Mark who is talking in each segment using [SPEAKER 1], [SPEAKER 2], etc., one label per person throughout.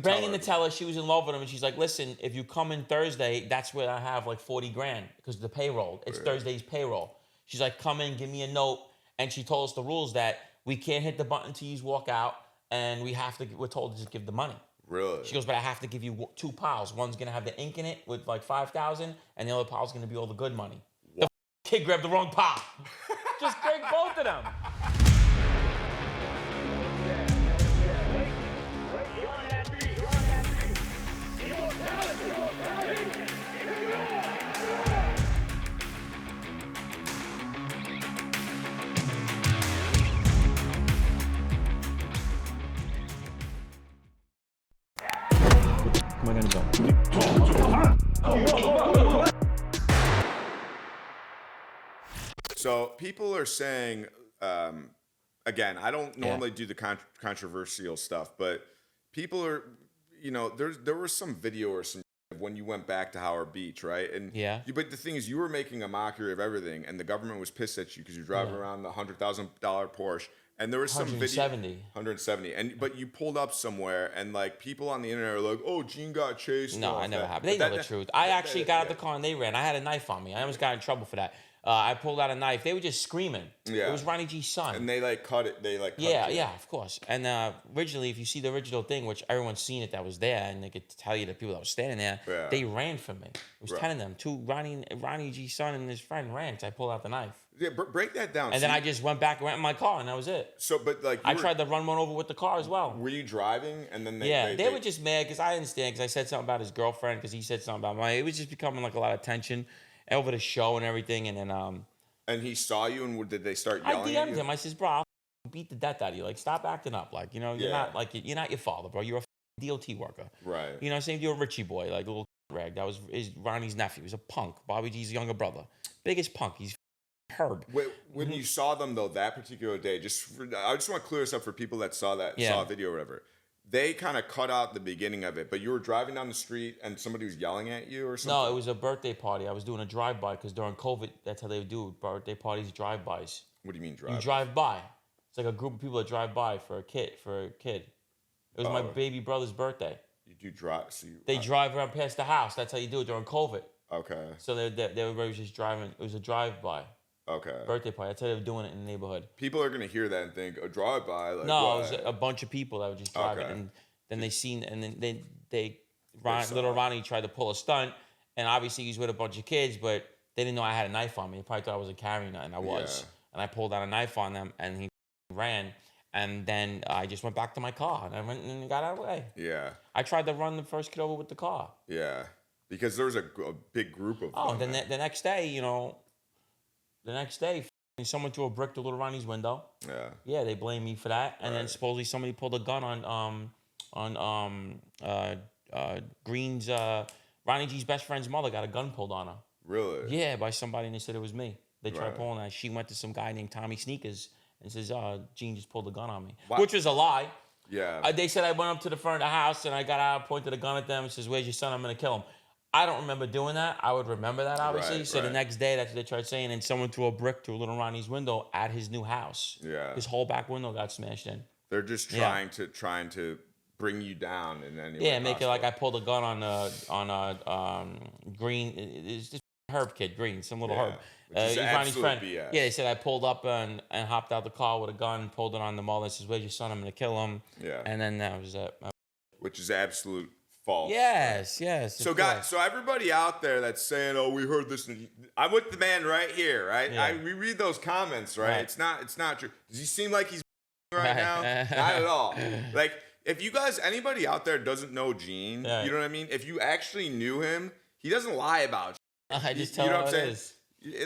[SPEAKER 1] banging the teller. She was in love with him, and she's like, "Listen, if you come in Thursday, that's where I have like 40 grand because the payroll. It's Thursday's payroll." She's like, "Come in, give me a note," and she told us the rules that we can't hit the button till you walk out, and we're told to just give the money.
[SPEAKER 2] Really?
[SPEAKER 1] She goes, "But I have to give you 2 piles. One's gonna have the ink in it with like 5,000, and the other pile's gonna be all the good money." What? The kid grabbed the wrong pile. Just break both of them. Am I gonna go?
[SPEAKER 2] So people are saying, again, I don't normally do the controversial stuff, but people are, there was some video or some of when you went back to Howard Beach, right? And but the thing is, you were making a mockery of everything, and the government was pissed at you because you're driving around the $100,000 Porsche. And there was some video, 170, but you pulled up somewhere, and like people on the internet are like, "Oh, Gene got chased."
[SPEAKER 1] No, I never happened. They know the truth. I actually got out the car and they ran. I had a knife on me. I almost got in trouble for that. I pulled out a knife. They were just screaming. Yeah. It was Ronnie G's son.
[SPEAKER 2] And they like cut it. They like cut
[SPEAKER 1] it. Yeah, of course. And originally, if you see the original thing, which everyone's seen it that was there, and they could tell you the people that were standing there, they ran from me. It was 10 of them. 2 Ronnie G's son and his friend ran. So I pulled out the knife.
[SPEAKER 2] Yeah, break that down.
[SPEAKER 1] And then I just went back and went in my car, and that was it.
[SPEAKER 2] So, but like
[SPEAKER 1] I tried to run one over with the car as well.
[SPEAKER 2] Were you driving? And then
[SPEAKER 1] they were just mad because I understand because I said something about his girlfriend because he said something about mine. It was just becoming like a lot of tension over the show and everything, and then
[SPEAKER 2] And he saw you, and did they start yelling?
[SPEAKER 1] I DM'd him. I says, "Bro, I'll beat the death out of you. Like, stop acting up. Like, you're not your father, bro. You're a DOT worker.
[SPEAKER 2] Right.
[SPEAKER 1] Same deal with Richie Boy, like little rag. That was Ronnie's nephew. He was a punk. Bobby G's younger brother, biggest punk. He's Herb.
[SPEAKER 2] When you saw them though that particular day, I just want to clear this up for people that saw a video or whatever. They kind of cut out the beginning of it, but you were driving down the street and somebody was yelling at you or something?
[SPEAKER 1] No, it was a birthday party. I was doing a drive-by because during COVID, that's how they would do birthday parties, drive-bys.
[SPEAKER 2] What do you mean drive?
[SPEAKER 1] You drive by. It's like a group of people that drive by for a kid. It was my baby brother's birthday.
[SPEAKER 2] You do drive. So
[SPEAKER 1] they drive around past the house. That's how you do it during COVID.
[SPEAKER 2] Okay.
[SPEAKER 1] So everybody was just driving. It was a drive-by.
[SPEAKER 2] Okay.
[SPEAKER 1] Birthday party. That's how they were doing it in the neighborhood.
[SPEAKER 2] People are gonna hear that and think a drive-by. Like,
[SPEAKER 1] no, it was a bunch of people that were just driving, and then little Ronnie tried to pull a stunt, and obviously he was with a bunch of kids, but they didn't know I had a knife on me. They probably thought I wasn't carrying nothing. I was, and I pulled out a knife on them, and he ran, and then I just went back to my car, and I went and got out of the way.
[SPEAKER 2] Yeah.
[SPEAKER 1] I tried to run the first kid over with the car.
[SPEAKER 2] Yeah, because there was a big group of.
[SPEAKER 1] Oh, and then the next day, someone threw a brick through little Ronnie's window. Yeah. Yeah, they blamed me for that, and then supposedly somebody pulled a gun on Green's Ronnie G's best friend's mother got a gun pulled on her.
[SPEAKER 2] Really?
[SPEAKER 1] Yeah, by somebody, and they said it was me. They tried pulling that. She went to some guy named Tommy Sneakers and says, Gene just pulled a gun on me, which was a lie.
[SPEAKER 2] Yeah.
[SPEAKER 1] They said I went up to the front of the house and I got out, pointed a gun at them, and says, "Where's your son? I'm gonna kill him." I don't remember doing that. I would remember that, obviously. So the next day, that's what they tried saying, and someone threw a brick through little Ronnie's window at his new house. Yeah. His whole back window got smashed in.
[SPEAKER 2] They're just trying to bring you down in any way
[SPEAKER 1] make it like I pulled a gun on Green. It's just Herb kid, Green, some little Herb.
[SPEAKER 2] He's Ronnie's friend. BS.
[SPEAKER 1] Yeah, they said I pulled up and hopped out the car with a gun, pulled it on the mother, and says, "Where's your son? I'm going to kill him." Yeah. And then that was it.
[SPEAKER 2] Which is absolute false.
[SPEAKER 1] Yes.
[SPEAKER 2] So guys, so everybody out there that's saying, "Oh, we heard this," I'm with the man right here, right? Yeah. We read those comments, right? It's not true. Does he seem like he's right now? Not at all. Like, if you guys, anybody out there doesn't know Gene, you know what I mean? If you actually knew him, he doesn't lie about you.
[SPEAKER 1] I just tell you what it is.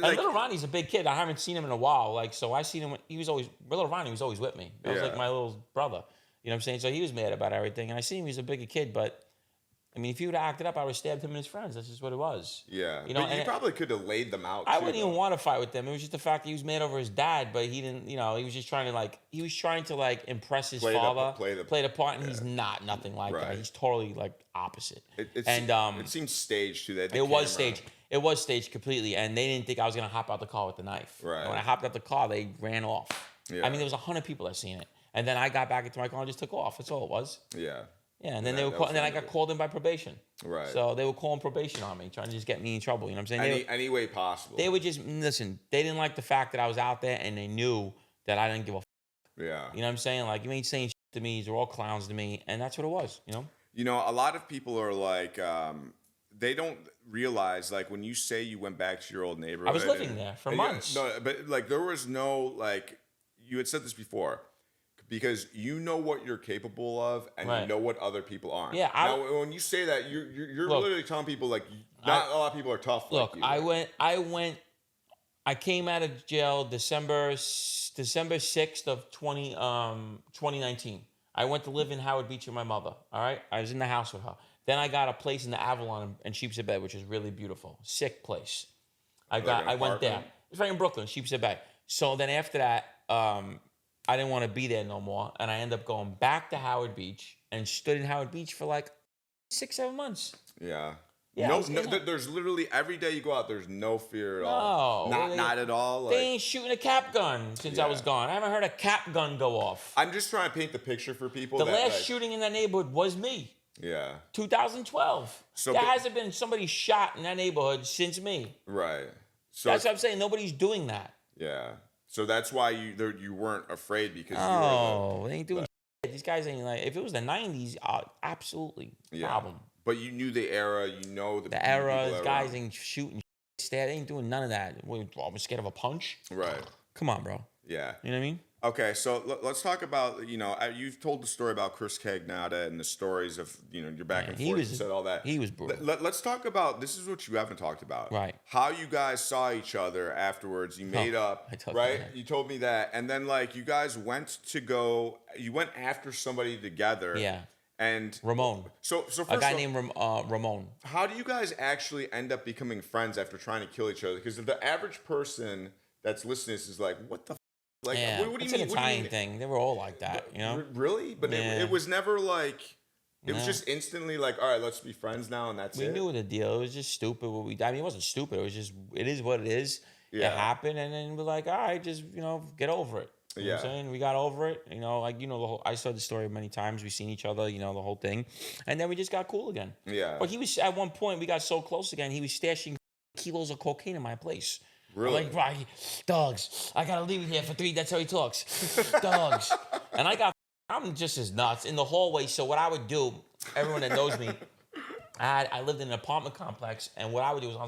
[SPEAKER 1] Like, little Ronnie's a big kid. I haven't seen him in a while. Like, so I seen him when little Ronnie was always with me. That was like my little brother. You know what I'm saying? So he was mad about everything. And I seen him, he was a bigger kid, but I mean, if he would have acted up, I would have stabbed him and his friends. That's just what it was.
[SPEAKER 2] Yeah. But you probably could have laid them out,
[SPEAKER 1] I wouldn't even want to fight with them. It was just the fact that he was mad over his dad, but he didn't, he was just trying to impress his father, play the part, and he's nothing like that. He's totally opposite.
[SPEAKER 2] It seemed staged too.
[SPEAKER 1] It was staged. It was staged completely, and they didn't think I was going to hop out the car with the knife. Right. And when I hopped out the car, they ran off. Yeah. I mean, there was 100 people that seen it. And then I got back into my car and just took off. That's all it was.
[SPEAKER 2] Yeah.
[SPEAKER 1] Yeah, and then and then I got called in by probation.
[SPEAKER 2] Right.
[SPEAKER 1] So they were calling probation on me, trying to just get me in trouble. You know what I'm saying?
[SPEAKER 2] Any way possible.
[SPEAKER 1] They would just listen. They didn't like the fact that I was out there, and they knew that I didn't give a.
[SPEAKER 2] Yeah.
[SPEAKER 1] You know what I'm saying? Like, you ain't saying shit to me. They're all clowns to me, and that's what it was. You know.
[SPEAKER 2] You know, a lot of people are like, they don't realize, like, when you say you went back to your old neighborhood.
[SPEAKER 1] I was living there for months.
[SPEAKER 2] No, but like there was no like, you had said this before. Because you know what you're capable of, and you know what other people aren't.
[SPEAKER 1] Yeah.
[SPEAKER 2] Now, when you say that, you're literally telling people like not a lot of people are tough.
[SPEAKER 1] Look,
[SPEAKER 2] like you.
[SPEAKER 1] I came out of jail December 6th of 2019. I went to live in Howard Beach with my mother. All right, I was in the house with her. Then I got a place in the Avalon in Sheepshead Bay, which is really beautiful, sick place. I went there. It's right in Brooklyn, Sheepshead Bay. So then after that, I didn't want to be there no more, and I ended up going back to Howard Beach and stood in Howard Beach for like 6-7 months.
[SPEAKER 2] Yeah.
[SPEAKER 1] Yeah.
[SPEAKER 2] There's literally every day you go out, there's no fear at all. Not at all. Like,
[SPEAKER 1] they ain't shooting a cap gun since I was gone. I haven't heard a cap gun go off.
[SPEAKER 2] I'm just trying to paint the picture for people.
[SPEAKER 1] The last shooting in that neighborhood was me.
[SPEAKER 2] Yeah.
[SPEAKER 1] 2012. So there hasn't been somebody shot in that neighborhood since me.
[SPEAKER 2] Right. So
[SPEAKER 1] that's what I'm saying. Nobody's doing that.
[SPEAKER 2] Yeah. So that's why you weren't afraid because
[SPEAKER 1] they ain't doing shit. These guys ain't like, if it was the 90s, absolutely problem.
[SPEAKER 2] But you knew the era, you know the
[SPEAKER 1] era. Guys ain't shooting shit. They ain't doing none of that. I'm scared of a punch.
[SPEAKER 2] Right.
[SPEAKER 1] Come on, bro.
[SPEAKER 2] Yeah.
[SPEAKER 1] You know what I mean?
[SPEAKER 2] Okay, so let's talk about, you've told the story about Chris Cagnota and the stories of, your back and forth and said all that.
[SPEAKER 1] He was brutal.
[SPEAKER 2] Let's talk about, this is what you haven't talked about.
[SPEAKER 1] Right.
[SPEAKER 2] How you guys saw each other afterwards. You made up, right? You told me that. And then, like, you guys went after somebody together.
[SPEAKER 1] Yeah.
[SPEAKER 2] And
[SPEAKER 1] Ramon.
[SPEAKER 2] So first
[SPEAKER 1] a guy named Ramon.
[SPEAKER 2] How do you guys actually end up becoming friends after trying to kill each other? Because the average person that's listening to this is like, what the like,
[SPEAKER 1] yeah,
[SPEAKER 2] what do you
[SPEAKER 1] mean?
[SPEAKER 2] It's
[SPEAKER 1] an Italian thing. They were all like that, you know?
[SPEAKER 2] Really? But it was never like, it was just instantly like, all right, let's be friends now, and that's it?
[SPEAKER 1] We knew the deal. It was just stupid. It wasn't stupid. It was just, it is what it is. Yeah. It happened, and then we're like, all right, just, get over it. You know what I'm saying? We got over it. I saw the story many times. We've seen each other, the whole thing. And then we just got cool again.
[SPEAKER 2] Yeah.
[SPEAKER 1] But he was, at one point, we got so close again, he was stashing kilos of cocaine in my place.
[SPEAKER 2] Really?
[SPEAKER 1] I'm like, dogs, I gotta leave it here for 3. That's how he talks. Dogs. And I'm just as nuts in the hallway. So what I would do, everyone that knows me, I lived in an apartment complex, and what I would do is I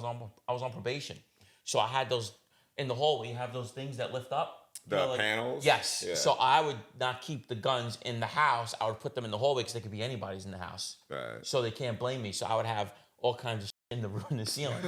[SPEAKER 1] was on probation. So I had those in the hallway. You have those things that lift up.
[SPEAKER 2] The panels?
[SPEAKER 1] Yes.
[SPEAKER 2] Yeah.
[SPEAKER 1] So I would not keep the guns in the house. I would put them in the hallway because they could be anybody's in the house.
[SPEAKER 2] Right.
[SPEAKER 1] So they can't blame me. So I would have all kinds of shit in the ceiling.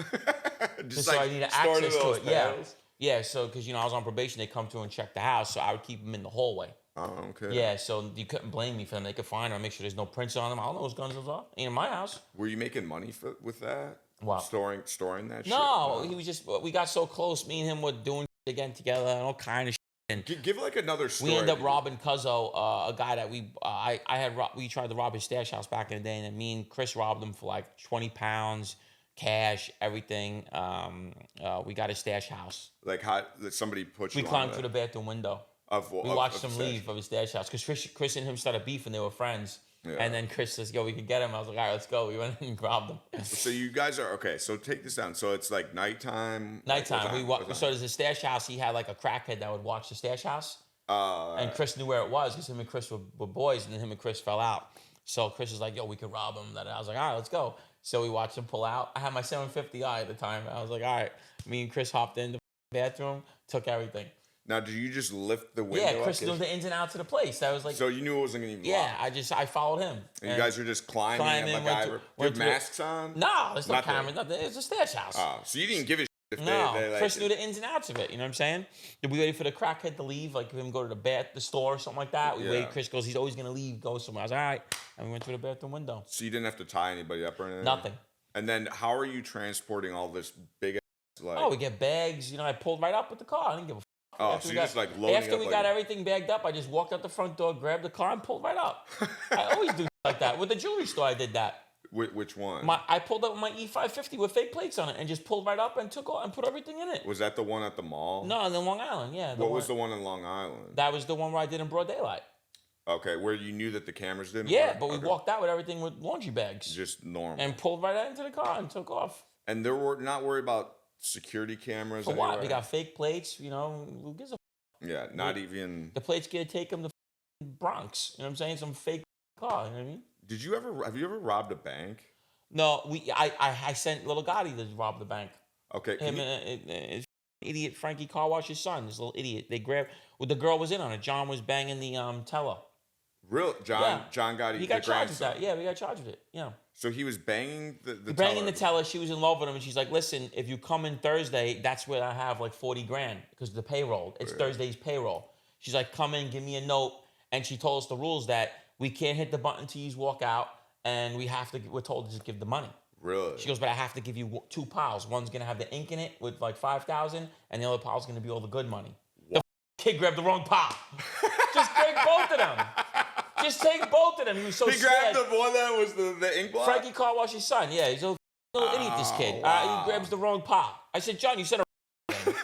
[SPEAKER 2] Just
[SPEAKER 1] so I needed access to it.
[SPEAKER 2] Panels?
[SPEAKER 1] Yeah. So because I was on probation, they come through and check the house. So I would keep them in the hallway.
[SPEAKER 2] Oh, okay.
[SPEAKER 1] Yeah. So you couldn't blame me for them. They could find them, make sure there's no prints on them. I don't know those guns are. Ain't in my house.
[SPEAKER 2] Were you making money with that?
[SPEAKER 1] Wow.
[SPEAKER 2] Storing that shit?
[SPEAKER 1] No, he was just. We got so close. Me and him were doing shit again together and all kind of shit. And
[SPEAKER 2] give like another story.
[SPEAKER 1] We ended up robbing Cuzzo, a guy that we tried to rob his stash house back in the day, and then me and Chris robbed him for like 20 pounds, cash, everything. We got his stash house.
[SPEAKER 2] Like how somebody put you?
[SPEAKER 1] We climbed through the bathroom window.
[SPEAKER 2] We
[SPEAKER 1] watched him leave of his stash house because Chris and him started beefing. They were friends. Yeah. And then Chris says, yo, we could get him. I was like, all right, let's go. We went and robbed him.
[SPEAKER 2] So you guys are, okay, so take this down. So it's like nighttime.
[SPEAKER 1] Nighttime. So there's a stash house. He had like a crackhead that would watch the stash house. And Chris knew where it was because him and Chris were boys, and then him and Chris fell out. So Chris was like, yo, we could rob him. I was like, all right, let's go. So we watched him pull out. I had my 750i at the time. I was like, all right. Me and Chris hopped in the bathroom, took everything.
[SPEAKER 2] Now, did you just lift the window?
[SPEAKER 1] Yeah, Chris knew the ins and outs of the place. I was like,
[SPEAKER 2] so you knew it wasn't going to be locked.
[SPEAKER 1] Yeah, I followed him.
[SPEAKER 2] And you guys were just climbing with masks on?
[SPEAKER 1] No, there's no cameras, nothing. It's a stash house.
[SPEAKER 2] Oh, so you didn't give a shit if
[SPEAKER 1] they Chris knew the ins and outs of it. You know what I'm saying? Did we wait for the crackhead to leave, like him go to the store or something like that? We waited. Chris goes, he's always going to leave, go somewhere. I was like, all right. And we went through the bathroom window.
[SPEAKER 2] So you didn't have to tie anybody up or anything?
[SPEAKER 1] Nothing.
[SPEAKER 2] And then how are you transporting all this big ass, like...
[SPEAKER 1] Oh, we get bags. I pulled right up with the car. I didn't give a f***.
[SPEAKER 2] Oh, so you just like loading
[SPEAKER 1] After we got everything bagged up, I just walked out the front door, grabbed the car, and pulled right up. I always do like that. With the jewelry store, I did that.
[SPEAKER 2] Which one?
[SPEAKER 1] I pulled up with my E550 with fake plates on it and just pulled right up and took all and put everything in it.
[SPEAKER 2] Was that the one at the mall?
[SPEAKER 1] No, in Long Island, yeah.
[SPEAKER 2] What was the one in Long Island?
[SPEAKER 1] That was the one where I did in broad daylight.
[SPEAKER 2] Okay, where you knew that the cameras didn't
[SPEAKER 1] Yeah,
[SPEAKER 2] work?
[SPEAKER 1] but we
[SPEAKER 2] Okay.
[SPEAKER 1] walked out with everything with laundry bags
[SPEAKER 2] Just normal.
[SPEAKER 1] and pulled right out into the car and took off.
[SPEAKER 2] And they were not worried about security cameras
[SPEAKER 1] For
[SPEAKER 2] anywhere?
[SPEAKER 1] what? We got fake plates, you know. Who gives a
[SPEAKER 2] Yeah, not even...
[SPEAKER 1] The plate's gonna take them to Bronx. You know what I'm saying? Some fake car. You know what I mean?
[SPEAKER 2] Have you ever robbed a bank?
[SPEAKER 1] No, I sent little Gotti to rob the bank.
[SPEAKER 2] Okay.
[SPEAKER 1] Him and his idiot Frankie Car Wash's son. This little idiot. They grabbed. Well, the girl was in on it. John was banging the teller.
[SPEAKER 2] Real John Gotti.
[SPEAKER 1] He got charged with that. Yeah, we got charged with it. Yeah.
[SPEAKER 2] So he was banging the
[SPEAKER 1] banging the teller. She was in love with him, and she's like, "Listen, if you come in Thursday, that's where I have like 40 grand because of the payroll. It's Thursday's payroll." She's like, "Come in, give me a note," and she told us the rules that we can't hit the button till you walk out, and we're told to just give the money.
[SPEAKER 2] Really?
[SPEAKER 1] She goes, "But I have to give you 2 piles. One's gonna have the ink in it with like 5,000, and the other pile's gonna be all the good money." What? The kid grabbed the wrong pile. Just take both of them. Just take both of them. He was so scared.
[SPEAKER 2] He grabbed the one that was the ink block?
[SPEAKER 1] Frankie Car Wash's son. Yeah, he's a little idiot, this kid.
[SPEAKER 2] Wow.
[SPEAKER 1] He grabs the wrong pile. I said, "John, you said a thing.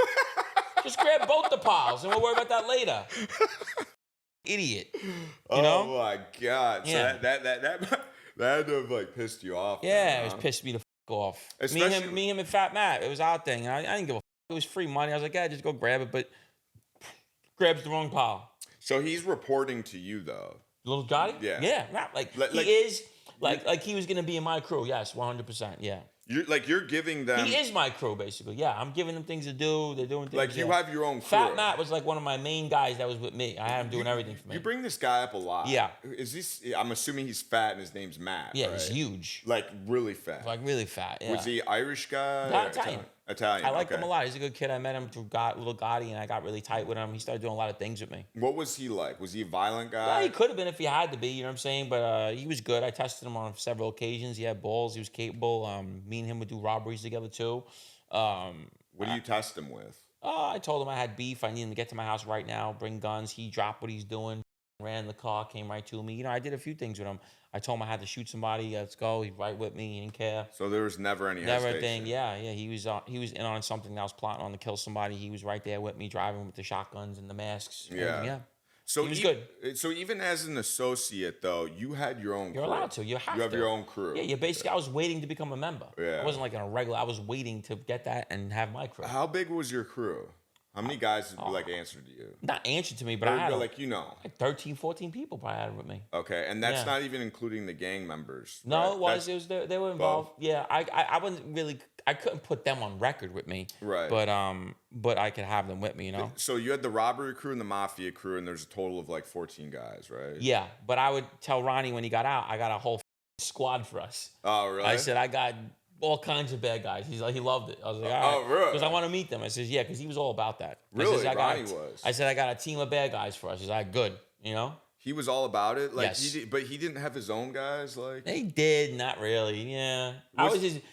[SPEAKER 1] Just grab both the piles, and we'll worry about that later." Idiot. You know?
[SPEAKER 2] Oh my God.
[SPEAKER 1] Yeah.
[SPEAKER 2] So that had to have like pissed you off.
[SPEAKER 1] Yeah,
[SPEAKER 2] man,
[SPEAKER 1] it was pissed me the off.
[SPEAKER 2] Especially
[SPEAKER 1] Me, him, and Fat Matt. It was our thing. I didn't give a It was free money. I was like, "Yeah, just go grab it," but grabs the wrong pile.
[SPEAKER 2] So he's reporting to you though.
[SPEAKER 1] Little Gotti?
[SPEAKER 2] Yeah.
[SPEAKER 1] Yeah. Not like he is like he was gonna be in my crew. Yes, 100%. Yeah.
[SPEAKER 2] You're giving them.
[SPEAKER 1] He is my crew, basically. Yeah, I'm giving them things to do. They're doing things.
[SPEAKER 2] Like you have your own crew.
[SPEAKER 1] Fat Matt was like one of my main guys that was with me. I had him doing everything for me.
[SPEAKER 2] You bring this guy up a lot.
[SPEAKER 1] Yeah.
[SPEAKER 2] I'm assuming he's fat and his name's Matt.
[SPEAKER 1] Yeah,
[SPEAKER 2] right?
[SPEAKER 1] he's huge.
[SPEAKER 2] Like really fat.
[SPEAKER 1] Like really fat. Yeah.
[SPEAKER 2] Was he Irish guy?
[SPEAKER 1] No,
[SPEAKER 2] or
[SPEAKER 1] Italian.
[SPEAKER 2] Italian.
[SPEAKER 1] I liked him a lot. He's a good kid. I met him through Little Gotti, and I got really tight with him. He started doing a lot of things with me.
[SPEAKER 2] What was he like? Was he a violent guy?
[SPEAKER 1] Yeah, he could have been if he had to be. You know what I'm saying? But he was good. I tested him on several occasions. He had balls. He was capable. Me and him would do robberies together too.
[SPEAKER 2] What do you test him with?
[SPEAKER 1] I told him I had beef. I needed him to get to my house right now. Bring guns. He dropped what he's doing. Ran the car. Came right to me. You know, I did a few things with him. I told him I had to shoot somebody. Let's go. He's right with me. He didn't care.
[SPEAKER 2] So there was never any
[SPEAKER 1] Never a
[SPEAKER 2] hesitation.
[SPEAKER 1] thing. Yeah. He was in on something that I was plotting on to kill somebody. He was right there with me, driving with the shotguns and the masks.
[SPEAKER 2] Yeah.
[SPEAKER 1] Yeah.
[SPEAKER 2] So
[SPEAKER 1] he was good.
[SPEAKER 2] So even as an associate, though, you had your own.
[SPEAKER 1] You're
[SPEAKER 2] crew.
[SPEAKER 1] allowed to. You have to.
[SPEAKER 2] You have your own crew.
[SPEAKER 1] Yeah. Basically, I was waiting to become a member.
[SPEAKER 2] Yeah.
[SPEAKER 1] I wasn't like in a regular. I was waiting to get that and have my crew.
[SPEAKER 2] How big was your crew? How many guys would like answer to you?
[SPEAKER 1] Not answer to me, but
[SPEAKER 2] Or,
[SPEAKER 1] I had
[SPEAKER 2] like
[SPEAKER 1] 13, 14 people probably had it with me.
[SPEAKER 2] Okay, and that's
[SPEAKER 1] Yeah.
[SPEAKER 2] not even including the gang members.
[SPEAKER 1] No,
[SPEAKER 2] right?
[SPEAKER 1] it was they were involved. Yeah, I wasn't really. I couldn't put them on record with me.
[SPEAKER 2] Right.
[SPEAKER 1] But I could have them with me. You know.
[SPEAKER 2] So you had the robbery crew and the mafia crew, and there's a total of like 14 guys, right?
[SPEAKER 1] Yeah, but I would tell Ronnie when he got out, I got a whole squad for us.
[SPEAKER 2] Oh, really?
[SPEAKER 1] I said I got all kinds of bad guys. He's like, he loved it. I was like, all right.
[SPEAKER 2] Oh, really?
[SPEAKER 1] Because I want to meet them. I says, yeah, because he was all about that.
[SPEAKER 2] Really?
[SPEAKER 1] Ronnie
[SPEAKER 2] was.
[SPEAKER 1] I said, I got a team of bad guys for us. He's like, good. You know?
[SPEAKER 2] He was all about it. Like
[SPEAKER 1] Yes.
[SPEAKER 2] but he didn't have his own guys. Like
[SPEAKER 1] They did, not really. Yeah.